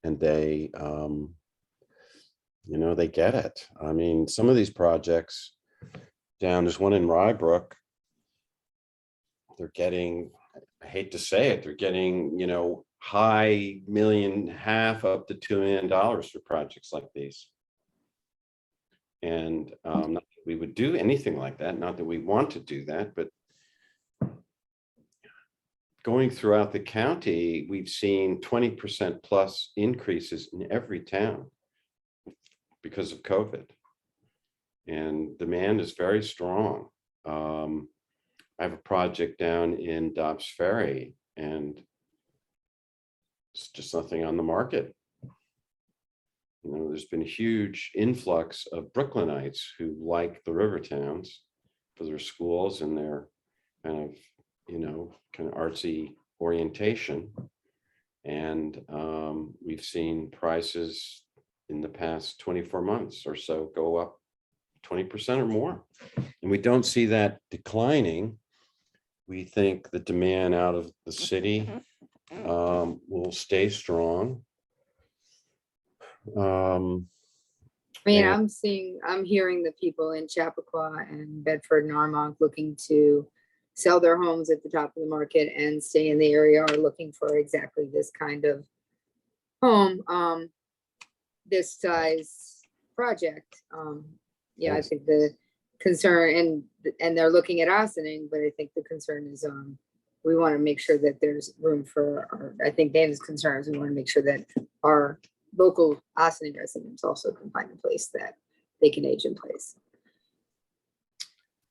and they get it. I mean, some of these projects there's one in Rybrook. They're getting, I hate to say it, they're getting, high $1.5 million up to $2 million for projects like these. And not that we would do anything like that, not that we want to do that, but going throughout the county, we've seen 20% plus increases in every town because of COVID. And demand is very strong. I have a project down in Dobbs Ferry, and it's just nothing on the market. There's been a huge influx of Brooklynites who like the river towns for their schools and their kind of artsy orientation. And we've seen prices in the past 24 months or so go up 20% or more. And we don't see that declining. We think the demand out of the city will stay strong. I'm hearing the people in Chappaqua and Bedford and Armonk looking to sell their homes at the top of the market and stay in the area are looking for exactly this kind of home, this size project. I think the concern, and they're looking at Ossining, but I think the concern is we want to make sure that there's room for I think Dana's concern is we want to make sure that our local Ossining residents also can find a place that they can age in place.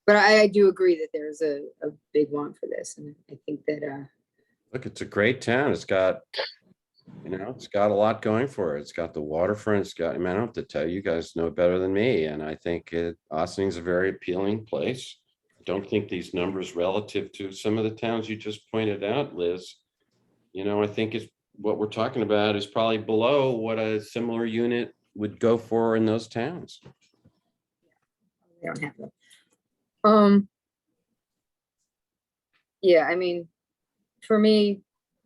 But I do agree that there's a big want for this, and I think that look, it's a great town. It's got a lot going for it. It's got the waterfront. I don't have to tell you, you guys know better than me. And I think Ossining's a very appealing place. I don't think these numbers relative to some of the towns you just pointed out, Liz, I think what we're talking about is probably below what a similar unit would go for in those towns. they don't have them. I mean, for me,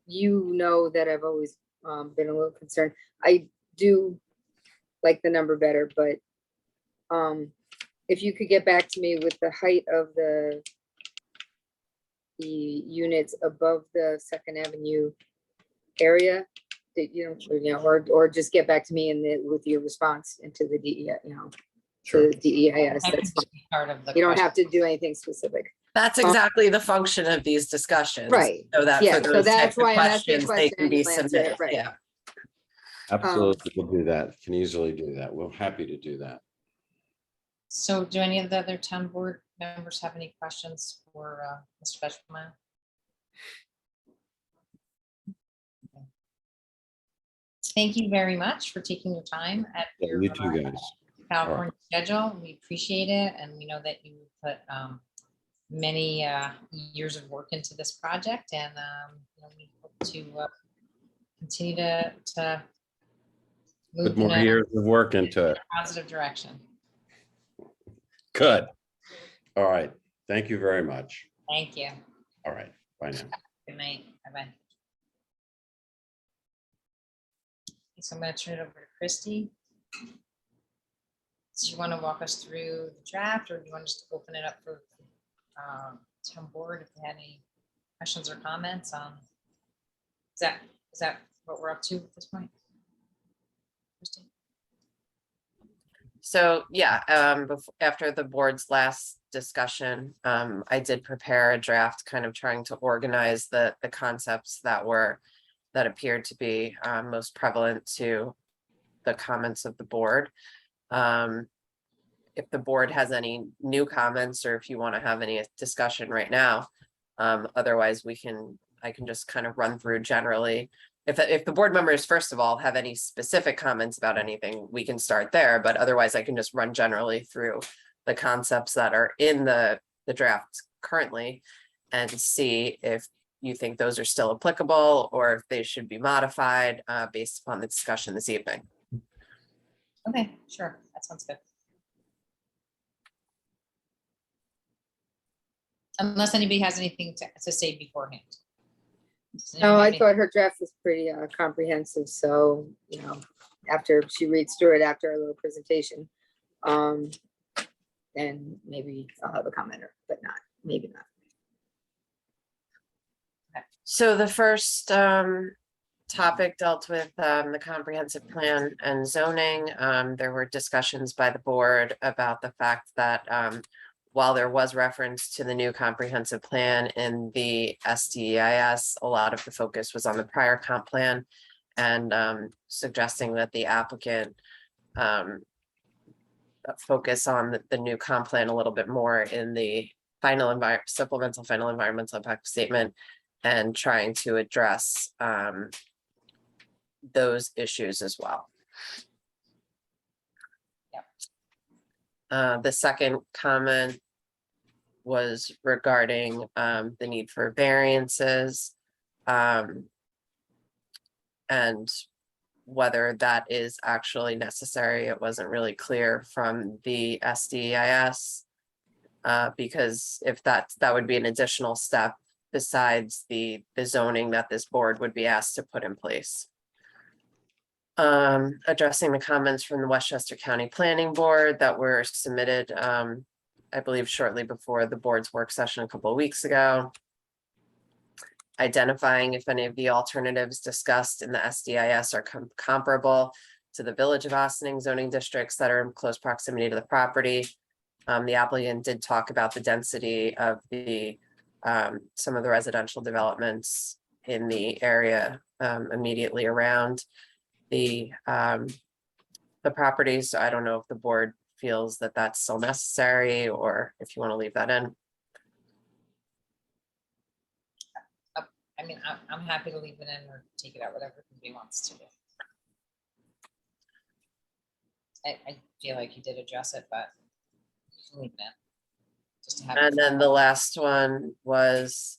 that I've always been a little concerned. I do like the number better, but if you could get back to me with the height of the units above the Second Avenue area, that or just get back to me with your response into the DEI, Sure. to the DEIS. That That's could fine. be part of the You don't question. have to do anything specific. That's exactly the function of these discussions. Right. So that Yeah, for so those that's types of why I'm asking a questions, they question can and be you'll answer it, submitted. right. Yeah. Absolutely. We'll do that. Can easily do that. We're happy to do that. So do any of the other town board members have any questions for Mr. Betschman? Thank you very much for taking your time at Yeah, your you too, guys. California schedule. We appreciate it, and we know that you put many years of work into this project, and we hope to continue to move Put more in a years of work into it. positive direction. Good. All right. Thank you very much. Thank you. All right. Bye now. Good night. Bye-bye. So I'm going to turn it over to Christy. Do you want to walk us through the draft, or do you want to just open it up for town board if they had any questions or comments on? Is that what we're up to at this point? Christy? So yeah, after the board's last discussion, I did prepare a draft kind of trying to organize the concepts that appeared to be most prevalent to the comments of the board. if the board has any new comments or if you want to have any discussion right now. Otherwise, I can just kind of run through generally. If the board members, first of all, have any specific comments about anything, we can start there, but otherwise I can just run generally through the concepts that are in the draft currently and see if you think those are still applicable or if they should be modified based upon the discussion this evening. Okay, sure, that sounds good. Unless anybody has anything to say beforehand. Does anyone No, have I any- thought her draft was pretty comprehensive, so, you know, after she reads through it after our little presentation. Then maybe I'll have a commenter, but not, maybe not. So the first topic dealt with the comprehensive plan and zoning. There were discussions by the board about the fact that while there was reference to the new comprehensive plan in the SDEIS, a lot of the focus was on the prior comp plan and suggesting that the applicant focus on the new comp plan a little bit more in the supplemental final environmental impact statement and trying to address those issues as well. The second comment was regarding the need for variances and whether that is actually necessary. It wasn't really clear from the SDEIS because if that would be an additional step besides the zoning that this board would be asked to put in place. Addressing the comments from the Westchester County Planning Board that were submitted, I believe shortly before the board's work session a couple of weeks ago. Identifying if any of the alternatives discussed in the SDIS are comparable to the Village of Ossining zoning districts that are in close proximity to the property. The applicant did talk about the density of the some of the residential developments in the area immediately around the properties. So I don't know if the board feels that that's still necessary or if you want to leave that in. I mean, I'm happy to leave it in or take it out, whatever somebody wants to do. I feel like you did address it, but you can leave it in. Just to have it And then the last one was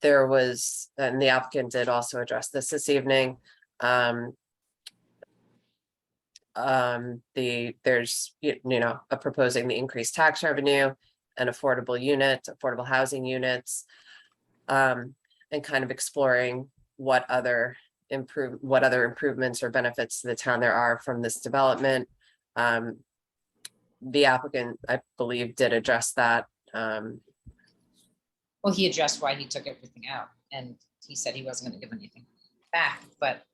there was, and the applicant did also address this evening. There's, proposing the increased tax revenue and affordable housing units. And kind of exploring what other improvements or benefits to the town there are from this development. The applicant, I believe, did address that. Well, he addressed why he took everything out and he said he wasn't going to give anything back, but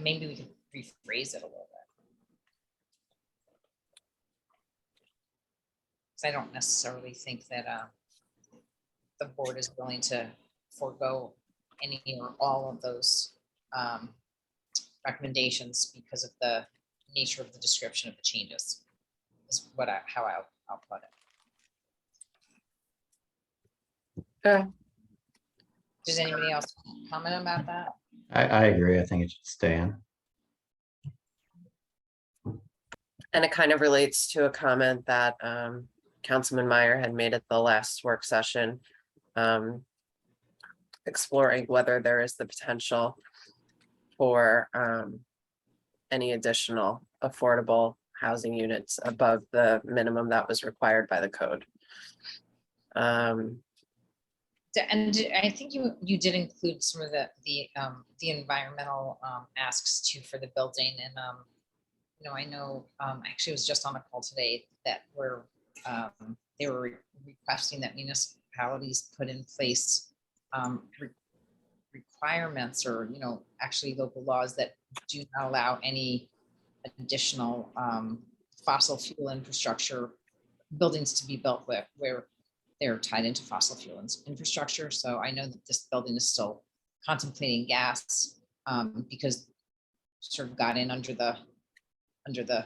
maybe we could rephrase it a little bit. Because I don't necessarily think that the board is willing to forego any or all of those recommendations because of the nature of the description of the changes. Is how I'll put it. Okay. Does anybody else comment about that? I agree. I think it should stay in. And it kind of relates to a comment that Councilman Meyer had made at the last work session, exploring whether there is the potential for any additional affordable housing units above the minimum that was required by the code. And I think you did include some of the environmental asks too for the building, and I know actually it was just on a call today that they were requesting that municipalities put in place requirements or actually local laws that do not allow any additional fossil fuel infrastructure buildings to be built where they're tied into fossil fuel infrastructure. So I know that this building is still contemplating gas because sort of got in under the under the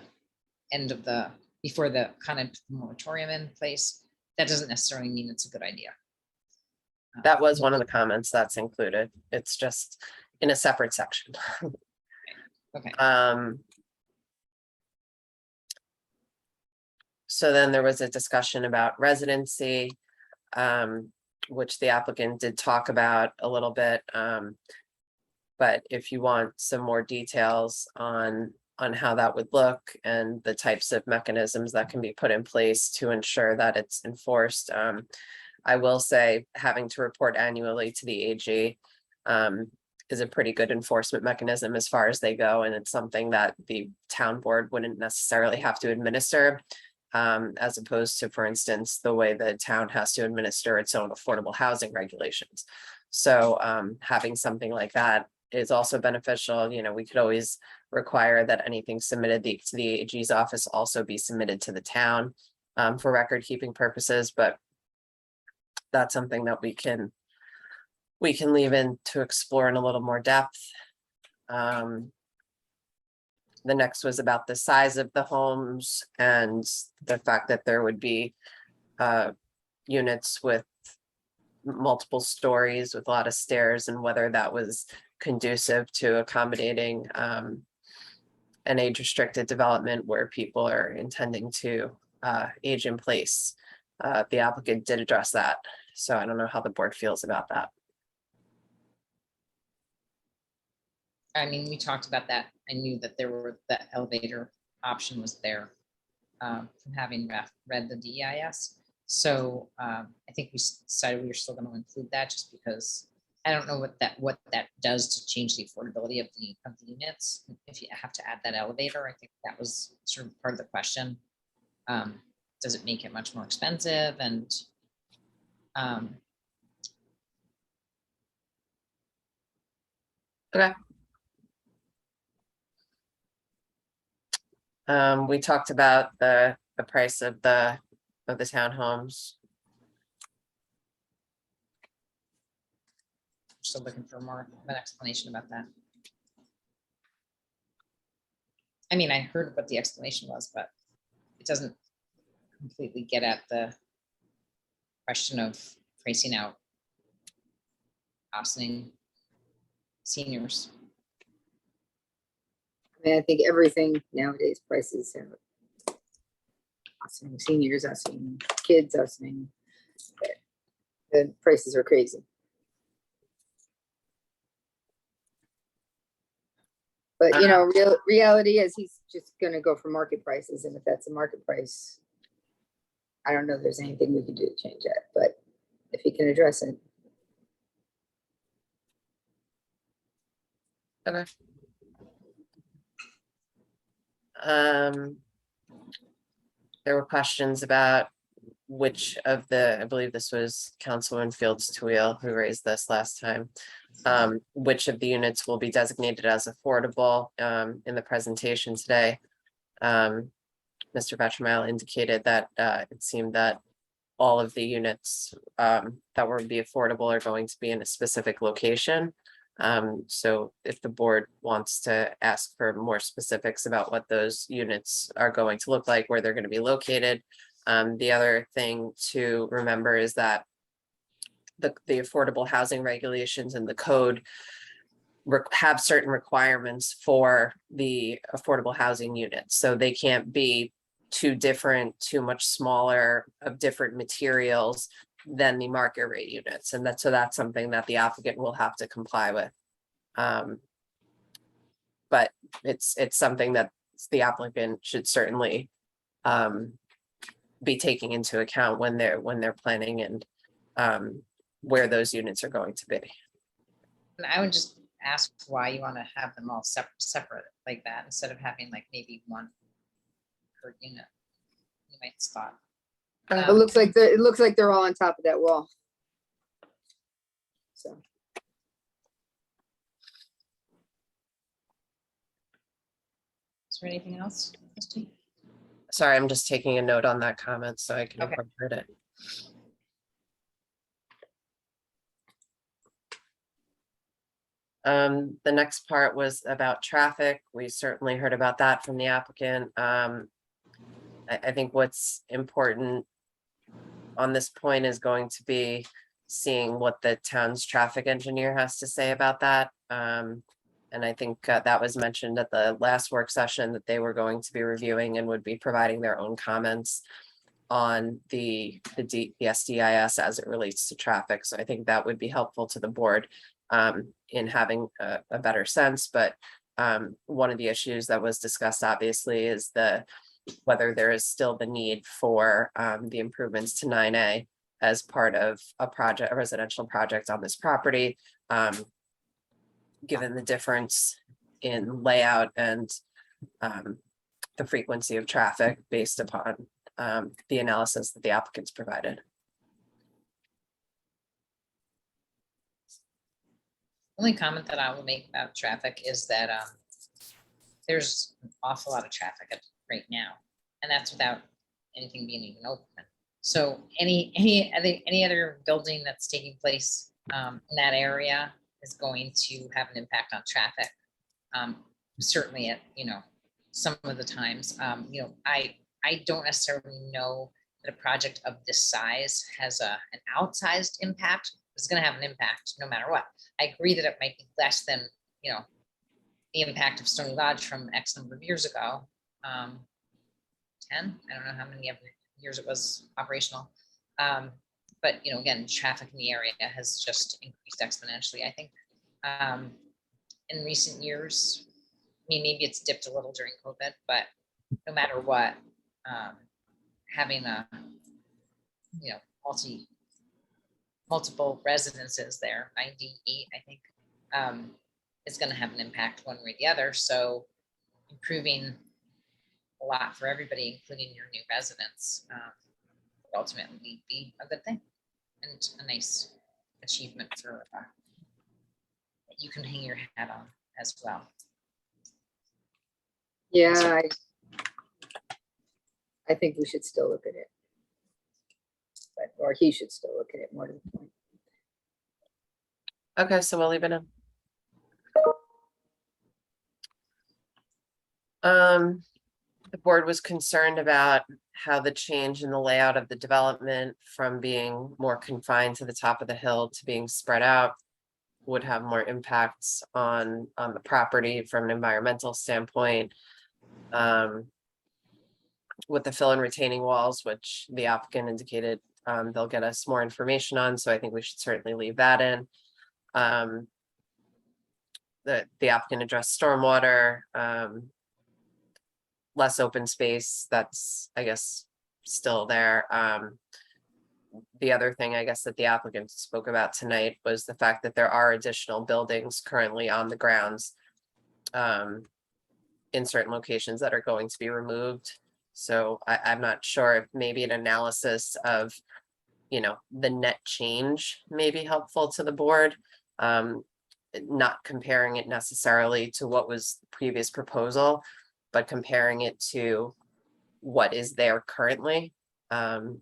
end of the, before the kind of moratorium in place, that doesn't necessarily mean it's a good idea. That was one of the comments that's included. It's just in a separate section. Okay, So then there was a discussion about residency, which the applicant did talk about a little bit. But if you want some more details on how that would look and the types of mechanisms that can be put in place to ensure that it's enforced, I will say having to report annually to the AG is a pretty good enforcement mechanism as far as they go, and it's something that the town board wouldn't necessarily have to administer. As opposed to, for instance, the way the town has to administer its own affordable housing regulations. So having something like that is also beneficial. You know, we could always require that anything submitted to the AG's office also be submitted to the town for record keeping purposes, but that's something that we can leave in to explore in a little more depth. The next was about the size of the homes and the fact that there would be units with multiple stories with a lot of stairs, and whether that was conducive to accommodating an age restricted development where people are intending to age in place. The applicant did address that, so I don't know how the board feels about that. I mean, we talked about that. I knew that the elevator option was there from having read the DEIS. So I think we decided we were still going to include that, just because I don't know what that does to change the affordability of the units. If you have to add that elevator, I think that was sort of part of the question. Does it make it much more expensive? And Okay. We talked about the price of the townhomes. still looking for more of an explanation about that. I mean, I heard what the explanation was, but it doesn't completely get at the question of pricing out Austining seniors. I mean, I think everything nowadays prices have Austining seniors, Austining kids, Austining. The prices are crazy. But you know, reality is he's just gonna go for market prices, and if that's a market price, I don't know if there's anything we can do to change that, but if he can address it. Okay. There were questions about which of I believe this was Councilman Fields Tuile who raised this last time. Which of the units will be designated as affordable in the presentation today. Mr. Vetrimile indicated that it seemed that all of the units that will be affordable are going to be in a specific location. So if the board wants to ask for more specifics about what those units are going to look like, where they're going to be located. The other thing to remember is that the affordable housing regulations and the code have certain requirements for the affordable housing units. So they can't be too different, too much smaller, of different materials than the market rate units. And that's something that the applicant will have to comply with. But it's something that the applicant should certainly be taking into account when they're planning and where those units are going to be. And I would just ask why you want to have them all separate like that, instead of having like maybe one per unit. You might spot. It looks like they're all on top of that wall. So. Is there anything else, Christy? Sorry, I'm just taking a note on that comment so I can Okay. incorporate it. The next part was about traffic. We certainly heard about that from the applicant. I think what's important on this point is going to be seeing what the town's traffic engineer has to say about that. And I think that was mentioned at the last work session that they were going to be reviewing and would be providing their own comments on the SDIS as it relates to traffic. So I think that would be helpful to the board in having a better sense. But one of the issues that was discussed obviously is whether there is still the need for the improvements to 9A as part of a residential project on this property. Given the difference in layout and the frequency of traffic based upon the analysis that the applicants provided. Only comment that I will make about traffic is that there's an awful lot of traffic right now, and that's without anything being even open. So any other building that's taking place in that area is going to have an impact on traffic. Certainly at, some of the times, I don't necessarily know that a project of this size has an outsized impact. It's going to have an impact no matter what. I agree that it might be less than, the impact of Stony Lodge from X number of years ago. 10, I don't know how many years it was operational. But, again, traffic in the area has just increased exponentially. I think in recent years, maybe it's dipped a little during COVID, but no matter what, having a, multiple residences there, 98, I think, is going to have an impact one way or the other. So improving a lot for everybody, including your new residents, would ultimately be a good thing and a nice achievement for that you can hang your hat on as well. Yeah, I think we should still look at it. Or he should still look at it, more to the point. Okay, so we'll leave it in. The board was concerned about how the change in the layout of the development from being more confined to the top of the hill to being spread out would have more impacts on the property from an environmental standpoint. With the fill and retaining walls, which the applicant indicated they'll get us more information on, so I think we should certainly leave that in. The applicant addressed stormwater, less open space, that's, I guess, still there. The other thing, I guess, that the applicant spoke about tonight was the fact that there are additional buildings currently on the grounds in certain locations that are going to be removed. So I'm not sure if maybe an analysis of, the net change may be helpful to the board. Not comparing it necessarily to what was the previous proposal, but comparing it to what is there currently. In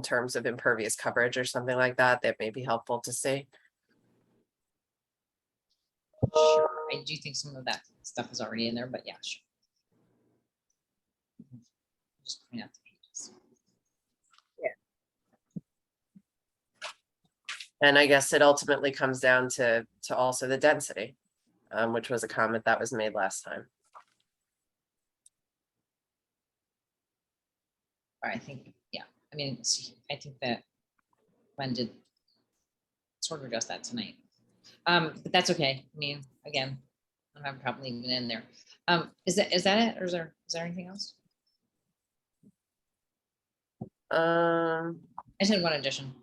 terms of impervious coverage or something like that, that may be helpful to see. Sure, I do think some of that stuff is already in there, but yeah, sure. Just point out the pages. And I guess it ultimately comes down to also the density, which was a comment that was made last time. I think, yeah, I mean, I think that Glenn did sort of address that tonight. But that's okay. I mean, again, I don't have a problem leaving it in there. Is that it, or is there anything else? I just had one addition.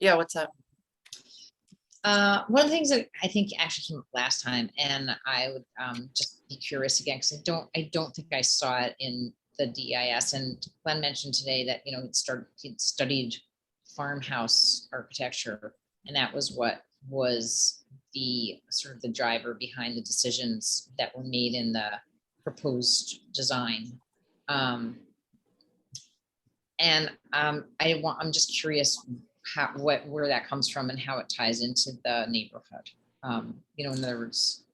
Yeah, what's up? One of the things that I think actually came up last time, and I would just be curious again, because I don't think I saw it in the DEIS. And Glenn mentioned today that he'd studied farmhouse architecture, and that was what was the sort of the driver behind the decisions that were made in the proposed design. And I'm just curious where that comes from and how it ties into the neighborhood. You know, in other words,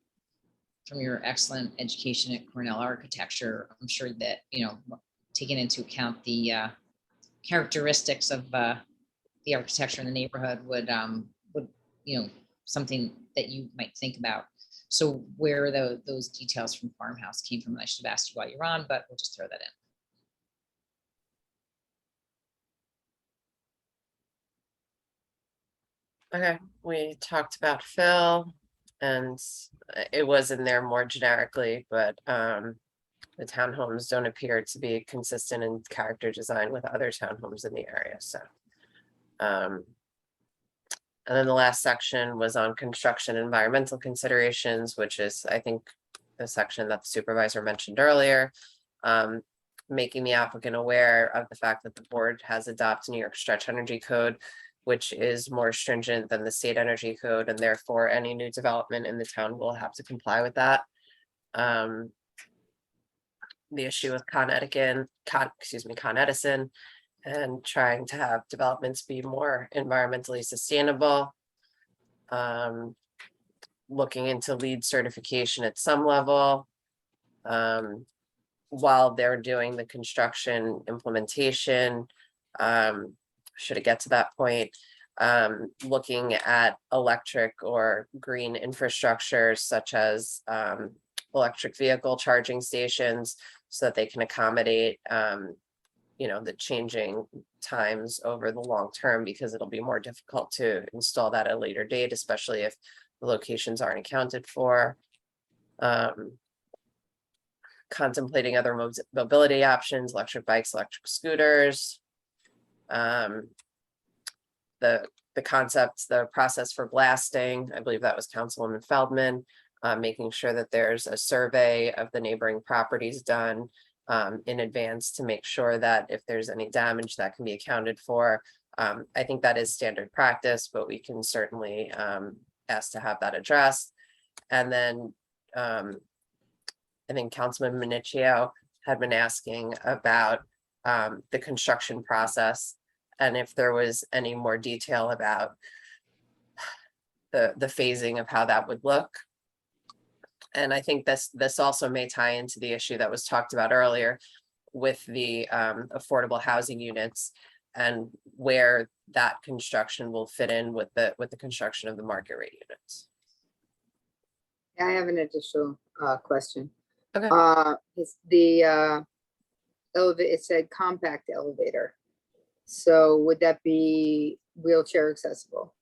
from your excellent education at Cornell Architecture, I'm sure that, you know, taking into account the characteristics of the architecture in the neighborhood would, you know, something that you might think about. So where those details from Farmhouse came from, I should have asked you while you're on, but we'll just throw that in. Okay, we talked about Phil and it was in there more generically, but the townhomes don't appear to be consistent in character design with other townhomes in the area, so. And then the last section was on construction environmental considerations, which is, I think, the section that the supervisor mentioned earlier. Making the applicant aware of the fact that the board has adopted New York Stretch Energy Code, which is more stringent than the state energy code, and therefore any new development in the town will have to comply with that. The issue with Con Edison, and trying to have developments be more environmentally sustainable. Looking into LEED certification at some level. While they're doing the construction implementation, should it get to that point, looking at electric or green infrastructure such as electric vehicle charging stations so that they can accommodate you know, the changing times over the long term, because it'll be more difficult to install that at a later date, especially if the locations aren't accounted for. Contemplating other mobility options, electric bikes, electric scooters. The concept, the process for blasting, I believe that was Councilwoman Feldman, making sure that there's a survey of the neighboring properties done in advance to make sure that if there's any damage that can be accounted for. I think that is standard practice, but we can certainly ask to have that addressed. And then I think Councilman Minichio had been asking about the construction process and if there was any more detail about the phasing of how that would look. And I think this also may tie into the issue that was talked about earlier with the affordable housing units and where that construction will fit in with the construction of the market rate units. I have an additional question. Okay. It's the elevator, it said compact elevator. So would that be wheelchair accessible?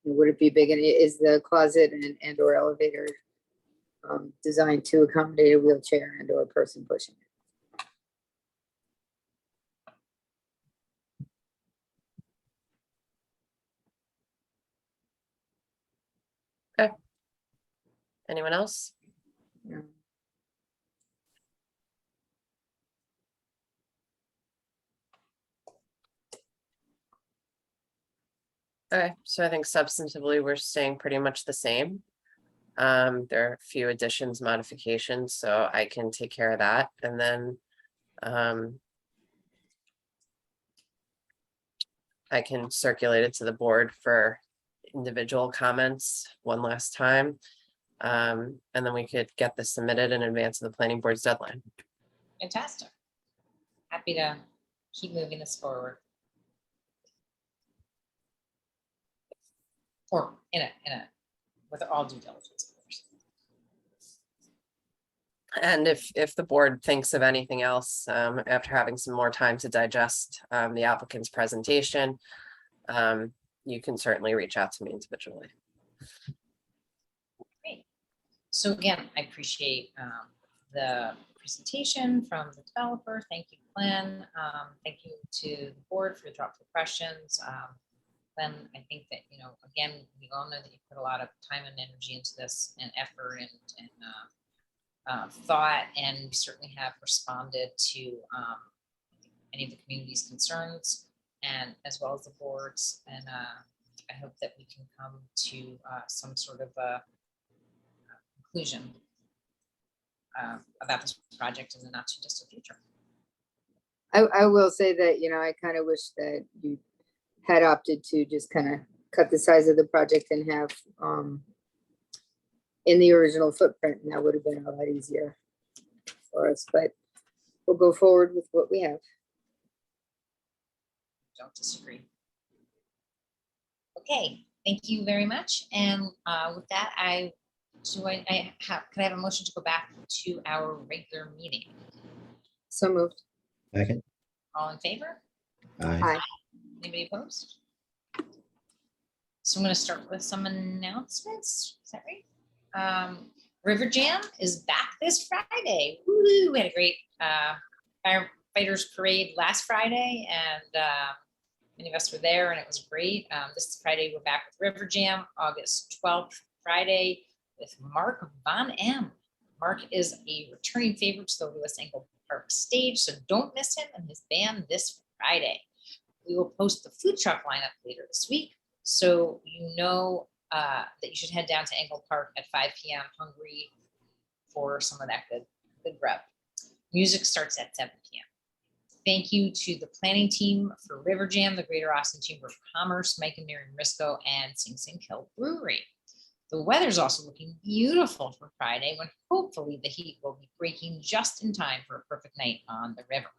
Would it be big? And is the closet and or elevator designed to accommodate a wheelchair and or a person pushing it? Anyone else? No. Okay, so I think substantively, we're staying pretty much the same. There are a few additions, modifications, so I can take care of that, and then I can circulate it to the board for individual comments one last time. And then we could get this submitted in advance of the planning board's deadline. Fantastic. Happy to keep moving this forward. Or with all due diligence, of course. And if the board thinks of anything else, after having some more time to digest the applicant's presentation, you can certainly reach out to me individually. Great. So again, I appreciate the presentation from the developer. Thank you, Glenn. Thank you to the board for your thoughtful questions. Glenn, I think that, you know, again, we all know that you put a lot of time and energy into this and effort and thought, and we certainly have responded to any of the community's concerns and as well as the boards. And I hope that we can come to some sort of a conclusion. about this project in the not too distant future. I will say that, I kind of wish that you had opted to just kind of cut the size of the project and have in the original footprint, and that would have been a lot easier for us, but we'll go forward with what we have. Don't disagree. Okay, thank you very much. And with that, could I have a motion to go back to our regular meeting? So moved. Second. All in favor? Aye. Anybody opposed? So I'm going to start with some announcements. Is that right? River Jam is back this Friday. Woo! We had a great firefighters parade last Friday, and many of us were there, and it was great. This Friday, we're back with River Jam, August 12th, Friday, with Mark Von M. Mark is a returning favorite to the Lewis Engel Park stage, so don't miss him and his band this Friday. We will post the food truck lineup later this week, so you know that you should head down to Engel Park at 5 p.m. hungry for some of that good grub. Music starts at 7 p.m. Thank you to the planning team for River Jam, the Greater Austin Chamber of Commerce, Mike and Miriam Risco, and Sing Sing Kill Brewery. The weather's also looking beautiful for Friday, when hopefully the heat will be breaking just in time for a perfect night on the river.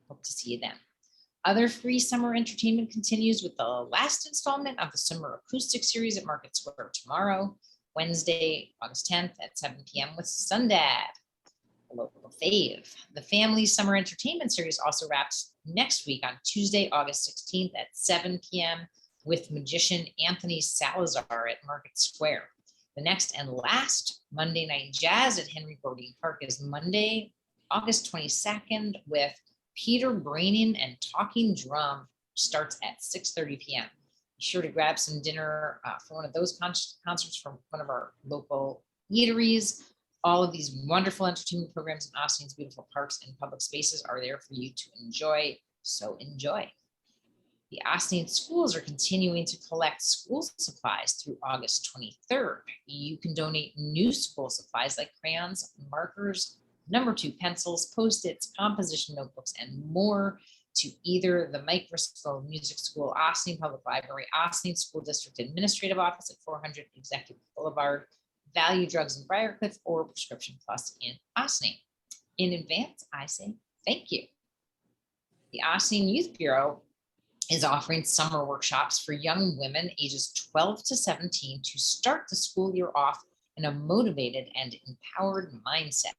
Hope to see you then. Other free summer entertainment continues with the last installment of the Summer Acoustic Series at Market Square tomorrow, Wednesday, August 10th at 7 p.m. with Sundad, a local fave. The Family Summer Entertainment Series also wraps next week on Tuesday, August 16th at 7 p.m. with magician Anthony Salazar at Market Square. The next and last Monday Night Jazz at Henry Boarding Park is Monday, August 22nd with Peter Braining and Talking Drum, starts at 6:30 p.m. Be sure to grab some dinner for one of those concerts from one of our local eateries. All of these wonderful entertainment programs in Austin's beautiful parks and public spaces are there for you to enjoy, so enjoy. The Austin schools are continuing to collect school supplies through August 23rd. You can donate new school supplies like crayons, markers, number 2 pencils, Post-its, composition notebooks, and more to either the Mike Risco Music School, Austin Public Library, Austin School District Administrative Office at 400 Executive Boulevard, Value Drugs in Briarcliff, or Prescription Plus in Austin. In advance, I say thank you. The Austin Youth Bureau is offering summer workshops for young women ages 12 to 17 to start the school year off in a motivated and empowered mindset.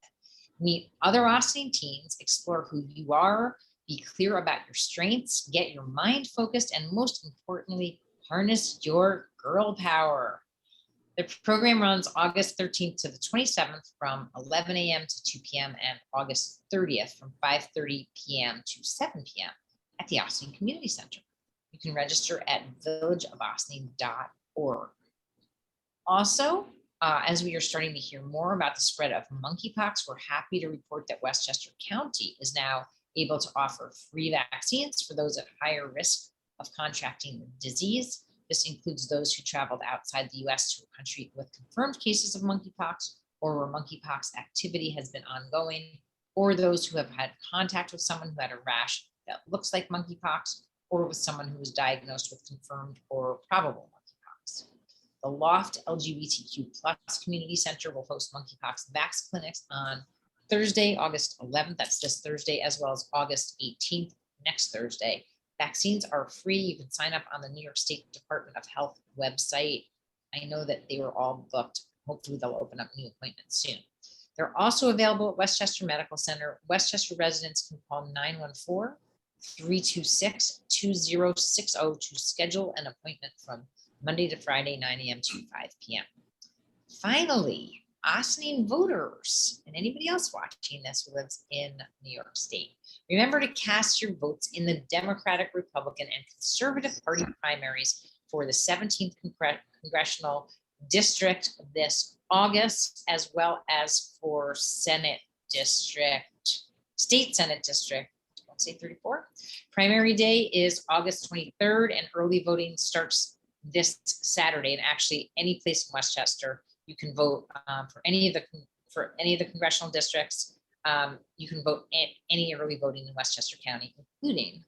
Meet other Austin teens, explore who you are, be clear about your strengths, get your mind focused, and most importantly, harness your girl power. The program runs August 13th to the 27th from 11 a.m. to 2 p.m. and August 30th from 5:30 p.m. to 7 p.m. at the Austin Community Center. You can register at villageofaustin.org. Also, as we are starting to hear more about the spread of monkeypox, we're happy to report that Westchester County is now able to offer free vaccines for those at higher risk of contracting the disease. This includes those who traveled outside the U.S. to a country with confirmed cases of monkeypox, or where monkeypox activity has been ongoing, or those who have had contact with someone who had a rash that looks like monkeypox, or with someone who was diagnosed with confirmed or probable monkeypox. The Loft LGBTQ+ Community Center will host monkeypox vax clinics on Thursday, August 11th. That's this Thursday, as well as August 18th, next Thursday. Vaccines are free. You can sign up on the New York State Department of Health website. I know that they were all booked. Hopefully they'll open up new appointments soon. They're also available at Westchester Medical Center. Westchester residents can call 914-326-2060 to schedule an appointment from Monday to Friday, 9 a.m. to 5 p.m. Finally, Austin voters and anybody else watching this who lives in New York State, remember to cast your votes in the Democratic, Republican, and Conservative Party primaries for the 17th Congressional District this August, as well as for State Senate District, don't say 34. Primary day is August 23rd, and early voting starts this Saturday. And actually, any place in Westchester, you can vote for any of the for any of the congressional districts. You can vote at any early voting in Westchester County, including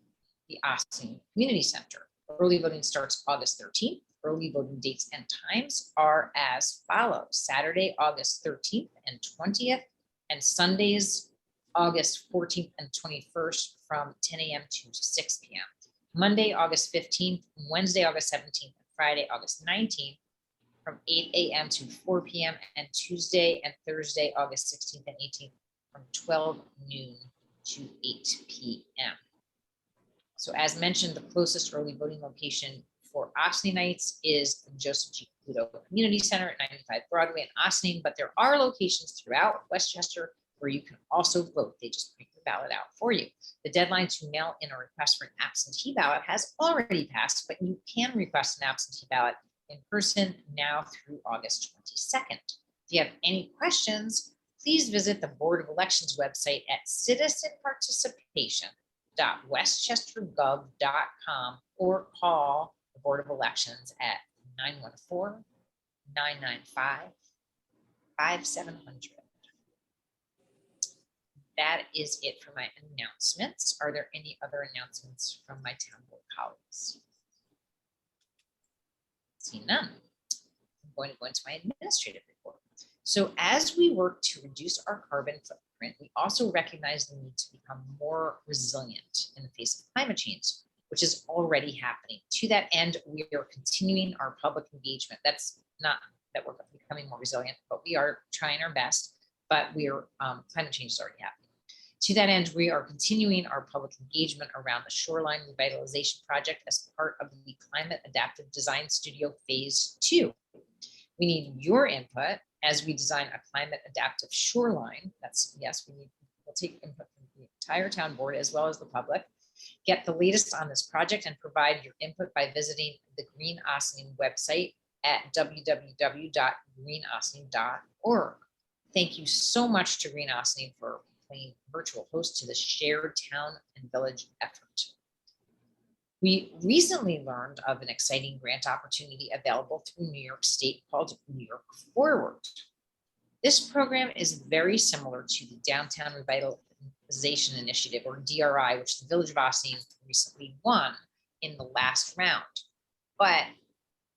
the Austin Community Center. Early voting starts August 13th. Early voting dates and times are as follows: Saturday, August 13th and 20th, and Sundays, August 14th and 21st from 10 a.m. to 6 p.m. Monday, August 15th, Wednesday, August 17th, and Friday, August 19th from 8 a.m. to 4 p.m. and Tuesday and Thursday, August 16th and 18th from 12 noon to 8 p.m. So as mentioned, the closest early voting location for Ossining Nights is the Joseph G. Caputo Community Center at 95 Broadway in Ossining, but there are locations throughout Westchester where you can also vote. They just print the ballot out for you. The deadline to mail in a request for an absentee ballot has already passed, but you can request an absentee ballot in person now through August 22nd. If you have any questions, please visit the Board of Elections website at citizenparticipation.westchestergov.com or call the Board of Elections at 914-995-5700. That is it for my announcements. Are there any other announcements from my town board colleagues? See none. I'm going to go into my administrative report. So as we work to reduce our carbon footprint, we also recognize the need to become more resilient in the face of climate change, which is already happening. To that end, we are continuing our public engagement. That's not that we're becoming more resilient, but we are trying our best, but we are, climate change is already happening. To that end, we are continuing our public engagement around the Shoreline Revitalization Project as part of the Climate Adaptive Design Studio Phase 2. We need your input as we design a climate adaptive shoreline. That's, yes, we'll take input from the entire town board as well as the public. Get the latest on this project and provide your input by visiting the Green Ossining website at www.greenossining.org. Thank you so much to Green Ossining for playing virtual host to the shared town and village effort. We recently learned of an exciting grant opportunity available through New York State called New York Forward. This program is very similar to the Downtown Revitalization Initiative, or DRI, which the Village of Ossining recently won in the last round. But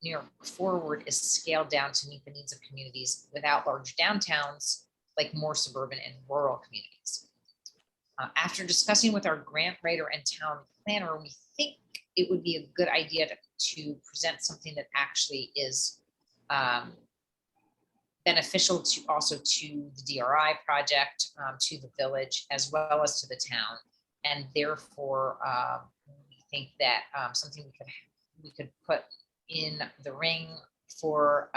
New York Forward is scaled down to meet the needs of communities without large downtowns, like more suburban and rural communities. After discussing with our grant writer and town planner, we think it would be a good idea to present something that actually is beneficial to also to the DRI project, to the village, as well as to the town. And therefore, we think that something we could put in the ring for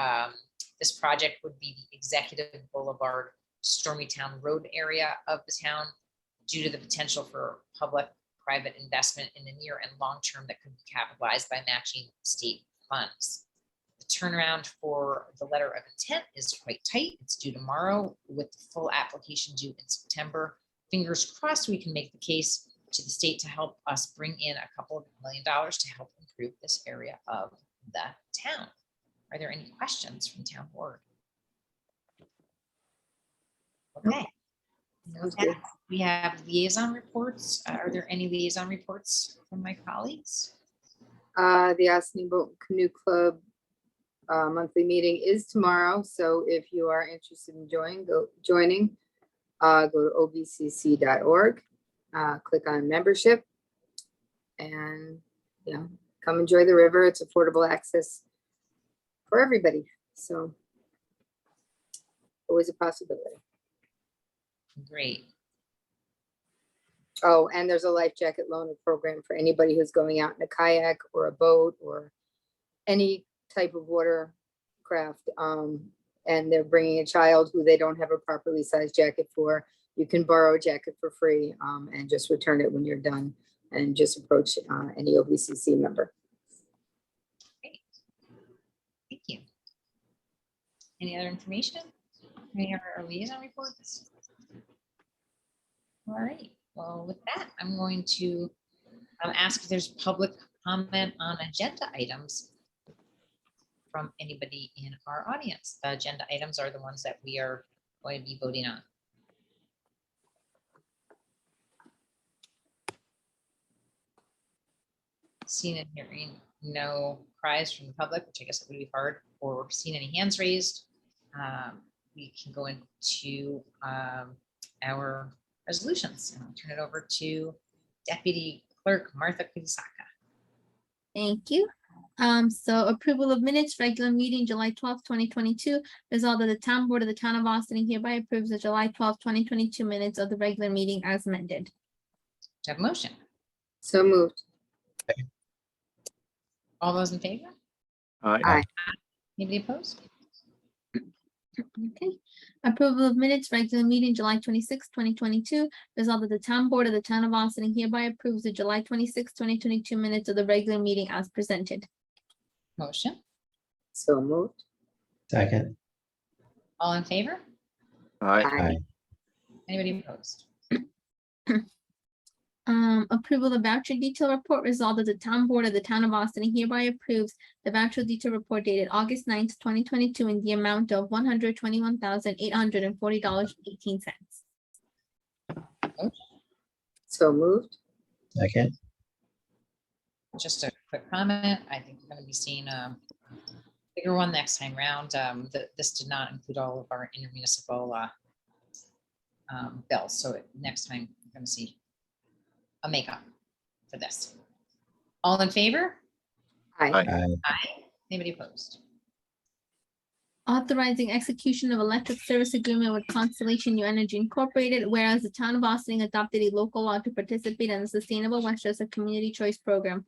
this project would be the Executive Boulevard Stormytown Road area of the town, due to the potential for public-private investment in the near and long term that could be capitalized by matching state funds. The turnaround for the letter of intent is quite tight. It's due tomorrow with the full application due in September. Fingers crossed we can make the case to the state to help us bring in a couple of $1 million to help improve this area of the town. Are there any questions from town board? Okay. Okay. We have liaison reports. Are there any liaison reports from my colleagues? The Ossining Boat and Canoe Club monthly meeting is tomorrow. So if you are interested in joining, go to obcc.org, click on membership, and come enjoy the river. It's affordable access for everybody. So always a possibility. Great. Oh, and there's a life jacket loaner program for anybody who's going out in a kayak or a boat or any type of watercraft. And they're bringing a child who they don't have a properly sized jacket for. You can borrow a jacket for free and just return it when you're done, and just approach any OBCC member. Great. Thank you. Any other information? Any other liaison reports? All right. Well, with that, I'm going to ask if there's public comment on agenda items from anybody in our audience. The agenda items are the ones that we are going to be voting on? Seeing and hearing no cries from the public, which I guess it would be hard, or seeing any hands raised, we can go into our resolutions. And I'll turn it over to Deputy Clerk Martha Kudisaka. Thank you. So approval of minutes, regular meeting, July 12th, 2022. Resolved that the town board of the town of Austin hereby approves the July 12th, 2022 minutes of the regular meeting as amended. Do I have a motion? So moved. All those in favor? Aye. Anybody opposed? Okay. Approval of minutes, regular meeting, July 26th, 2022. Resolved that the town board of the town of Austin hereby approves the July 26th, 2022 minutes of the regular meeting as presented. Motion. So moved. Second. All in favor? Aye. Aye. Anybody opposed? Approval of voucher detail report. Resolved that the town board of the town of Austin hereby approves the voucher detail report dated August 9th, 2022 in the amount of $121,840.18. So moved. Second. Just a quick comment. I think we're going to be seeing a bigger one next time round. This did not include all of our intermunicipal bills. So next time we're going to see a makeup for this. All in favor? Aye. Aye. Aye. Anybody opposed? Authorizing execution of electric service agreement with Constellation New Energy Incorporated, whereas the town of Austin adopted a local law to participate in the Sustainable Westchester Community Choice Program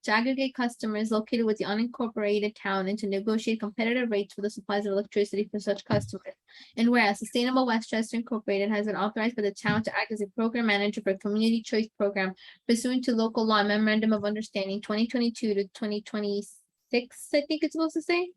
to aggregate customers located with the unincorporated town and to negotiate competitive rates for the supplies of electricity for such customers. And whereas Sustainable Westchester Incorporated has been authorized by the town to act as a program manager for a community choice program pursuant to local law memorandum of understanding 2022 to 2026, I think it's supposed to say.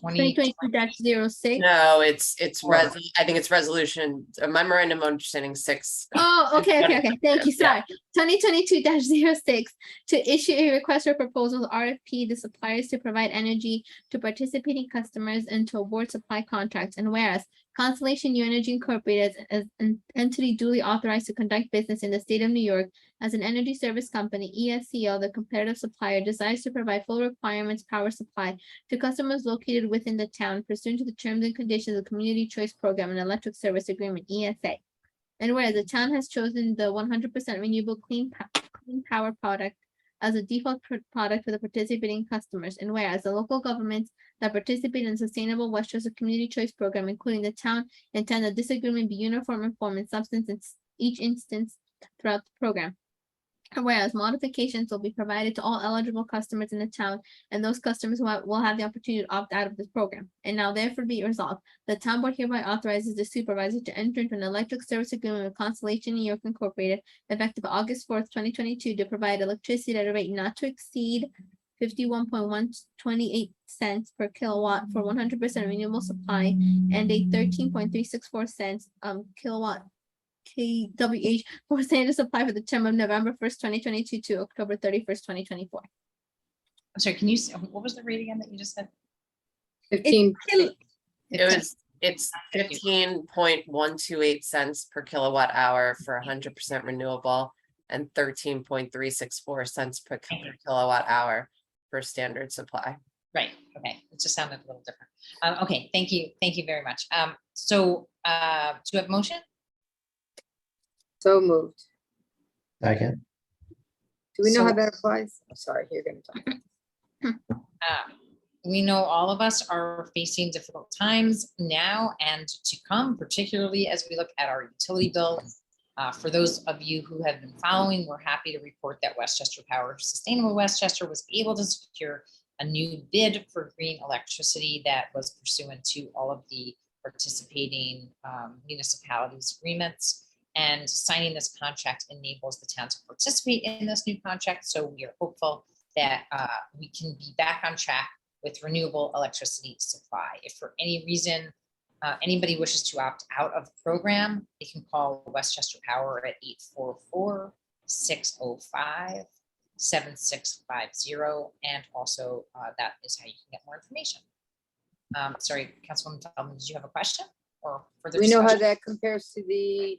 2022-06. No, it's Or- I think it's resolution, a memorandum of understanding 6. Oh, okay. Thank you. Sorry. 2022-06 to issue a request for proposals RFP to suppliers to provide energy to participating customers and to award supply contracts. And whereas Constellation New Energy Incorporated as an entity duly authorized to conduct business in the state of New York as an energy service company, ESCO, the competitive supplier, desires to provide full requirements power supply to customers located within the town pursuant to the terms and conditions of the Community Choice Program and Electric Service Agreement, ESA. And whereas the town has chosen the 100% renewable clean power product as a default product for the participating customers. And whereas the local governments that participate in the Sustainable Westchester Community Choice Program, including the town, intend that this agreement be uniform in form and substance in each instance throughout the program. And whereas modifications will be provided to all eligible customers in the town and those customers who will have the opportunity to opt out of this program. And now therefore be resolved, the town board hereby authorizes the supervisor to enter into an electric service agreement with Constellation New York Incorporated effective August 4th, 2022 to provide electricity at a rate not to exceed 51.128 cents per kilowatt for 100% renewable supply and a 13.364 cents kilowatt kWh for standard supply for the term of November 1st, 2022 to October 31st, 2024. I'm sorry, can you, what was the rate again that you just said? 15. It's Thank you. 15.128 cents per kilowatt hour for 100% renewable and 13.364 cents per kilowatt hour for standard supply. Right, okay, it just sounded a little different. Okay, thank you very much. So do you have a motion? So moved. Second. Do we know how So- that applies? I'm sorry, you're gonna talk. We know all of us are facing difficult times now and to come, particularly as we look at our utility bill. For those of you who have been following, we're happy to report that Westchester Power Sustainable Westchester was able to secure a new bid for green electricity that was pursuant to all of the participating municipalities agreements. And signing this contract enables the town to participate in this new contract. So we are hopeful that we can be back on track with renewable electricity supply. If for any reason anybody wishes to opt out of the program, they can call Westchester Power at 844-605-7650. And also that is how you can get more information. Sorry, Councilwoman Feldman, did you have a question or further Do we know how discussion? that compares to the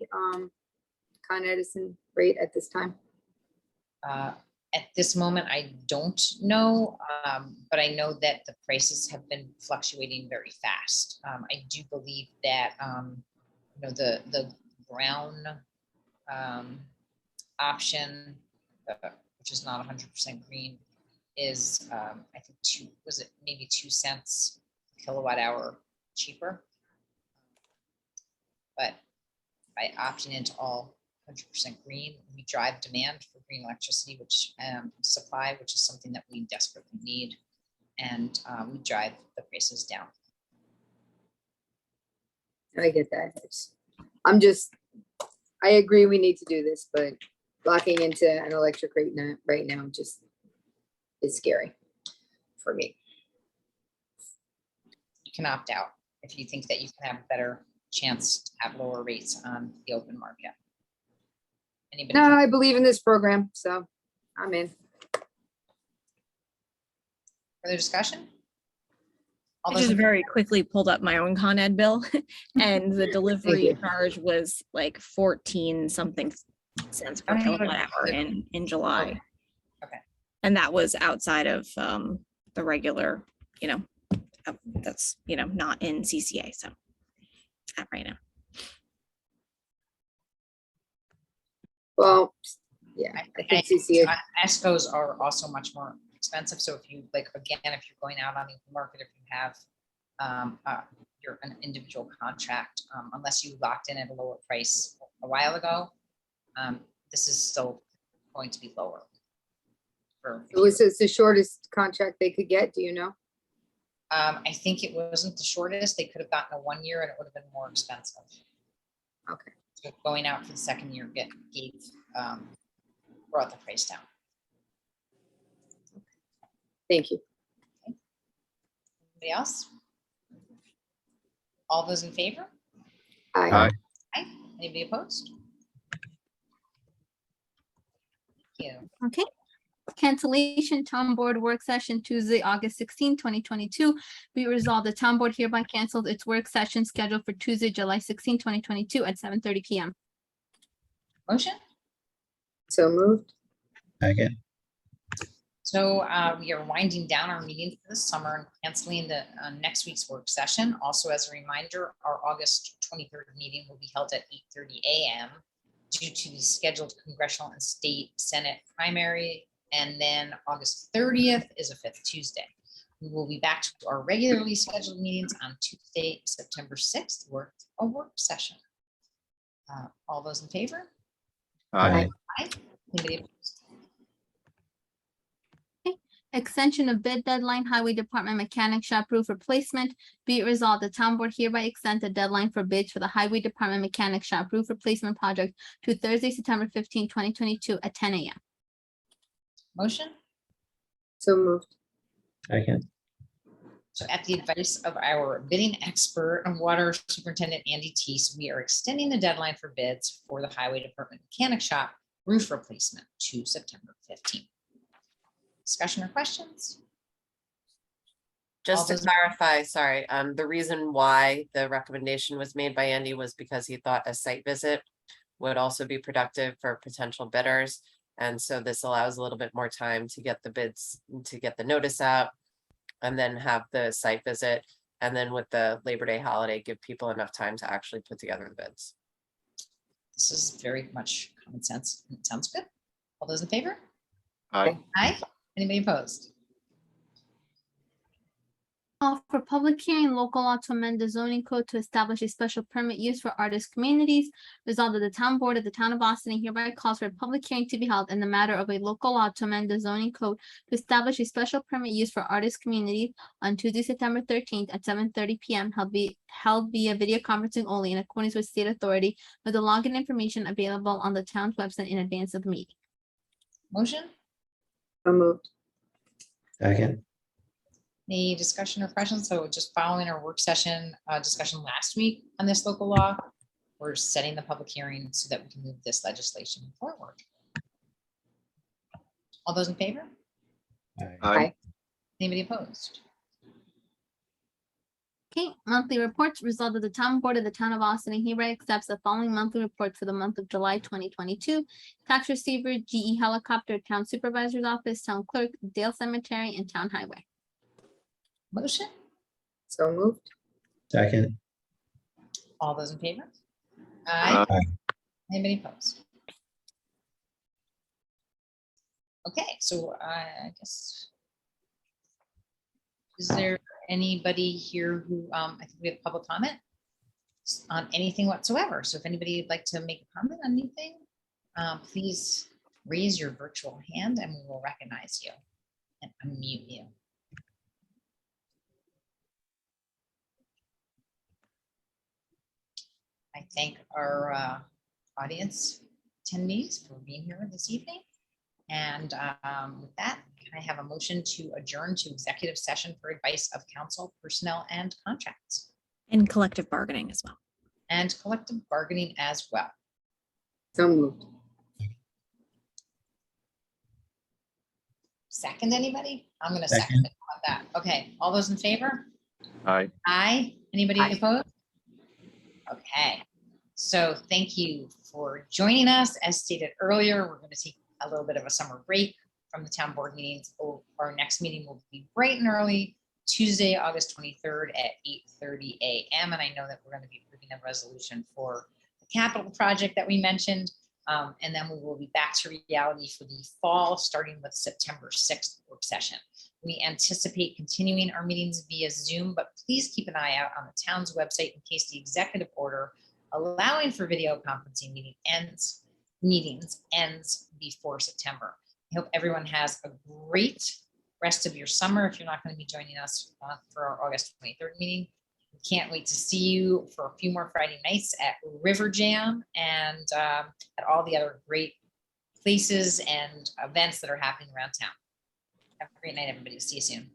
Con Edison rate at this time? At this moment, I don't know, but I know that the prices have been fluctuating very fast. I do believe that, you know, the brown option, which is not 100% green, is I think maybe 2 cents kilowatt hour cheaper. But by opting into all 100% green, we drive demand for green electricity, which supply, which is something that we desperately need, and we drive the prices down. I get that. I agree we need to do this, but locking into an electric rate right now just is scary for me. You can opt out if you think that you can have a better chance to have lower rates on the open market. Anybody? No, I believe in this program, so I'm in. Further discussion? All I those just in- very quickly pulled up my own Con Ed bill and the delivery you. charge was like 14 something cents per I don't know kilowatt hour what- in July. Okay. And that was outside of the regular, you know, that's, you know, not in CCA, so right now. Well, yeah, I think CCA, ESCOs are also much more expensive. So if you like, again, if you're going out on the market, if you have you're an individual contract, unless you locked in at a lower price a while ago, this is still going to be lower. it's the shortest contract they could get, do you know? I think it wasn't the shortest. They could have gotten a 1 year and it would have been more expensive. Okay. So going out for the second year brought the price down. Thank you. Anybody else? All those in favor? Aye. Aye. Anybody opposed? Thank you. Okay. Cancellation Town Board Work Session Tuesday, August 16, 2022. Be resolved, the Town Board hereby cancels its work session scheduled for Tuesday, July 16, 2022 at 7:30 PM. Motion? So moved. Second. So we are winding down our meeting for the summer and canceling the next week's work session. Also, as a reminder, our August 23rd meeting will be held at 8:30 a.m. due to the scheduled congressional and state Senate primary. And then August 30th is a fifth Tuesday. We will be back to our regularly scheduled meetings on Tuesday, September 6th, a work session. All those in favor? Aye. Aye. Anybody opposed? Extension of bid deadline, Highway Department mechanic shop roof replacement. Be it resolved, the Town Board hereby extend the deadline for bids for the Highway Department mechanic shop roof replacement project to Thursday, September 15, 2022 at 10 a.m. Motion? So moved. Second. So at the advice of our bidding expert and water superintendent, Andy Teese, we are extending the deadline for bids for the Highway Department mechanic shop roof replacement to September 15th. Discussion or questions? Just to those- clarify, sorry, the reason why the recommendation was made by Andy was because he thought a site visit would also be productive for potential bidders. And so this allows a little bit more time to get the bids, to get the notice out, and then have the site visit. And then with the Labor Day holiday, give people enough time to actually put together the bids. This is very much common sense. It sounds good. All those in favor? Aye. Aye. Anybody opposed? Call for public hearing, local law to amend the zoning code to establish a special permit use for artist communities. Resolved that the Town Board of the Town of Boston hereby calls for a public hearing to be held in the matter of a local law to amend the zoning code to establish a special permit use for artist communities on Tuesday, September 13th at 7:30 PM, held via video conferencing only in accordance with state authority, with the login information available on the town's website in advance of the meeting. Motion? So moved. Second. Any discussion or questions? So just following our work session discussion last week on this local law, we're setting the public hearing so that we can move this legislation forward. All those in favor? Aye. Aye. Anybody opposed? Okay, monthly reports. Result of the town board of the town of Austin and hereby accepts the following monthly report for the month of July 2022. Tax receiver, GE Helicopter, Town Supervisor's Office, Town Clerk, Dale Cemetery, and Town Highway. Motion, So moved. Second. all those in favor? Aye. Aye. Anybody opposed? Okay, so I guess. Is there anybody here who, I think we have public comment on anything whatsoever. So if anybody would like to make a comment on anything, please raise your virtual hand and we will recognize you and unmute you. I thank our audience attendees for being here this evening. And with that, can I have a motion to adjourn to executive session for advice of counsel, personnel, and contracts, And collective bargaining as well. and collective bargaining as well? So moved. Second, anybody? I'm gonna Second. second it on that. Okay, all those in favor? Aye. Aye. Anybody Aye. opposed? Okay, so thank you for joining us. As stated earlier, we're going to take a little bit of a summer break from the town board meetings. Our next meeting will be bright and early, Tuesday, August 23rd at 8:30 a.m. And I know that we're going to be approving a resolution for the capital project that we mentioned. And then we will be back to reality for the fall, starting with September 6th work session. We anticipate continuing our meetings via Zoom, but please keep an eye out on the town's website in case the executive order allowing for video conferencing meetings ends before September. I hope everyone has a great rest of your summer. If you're not going to be joining us for our August 23rd meeting, we can't wait to see you for a few more Friday nights at River Jam and at all the other great places and events that are happening around town. Have a great night, everybody. See you soon.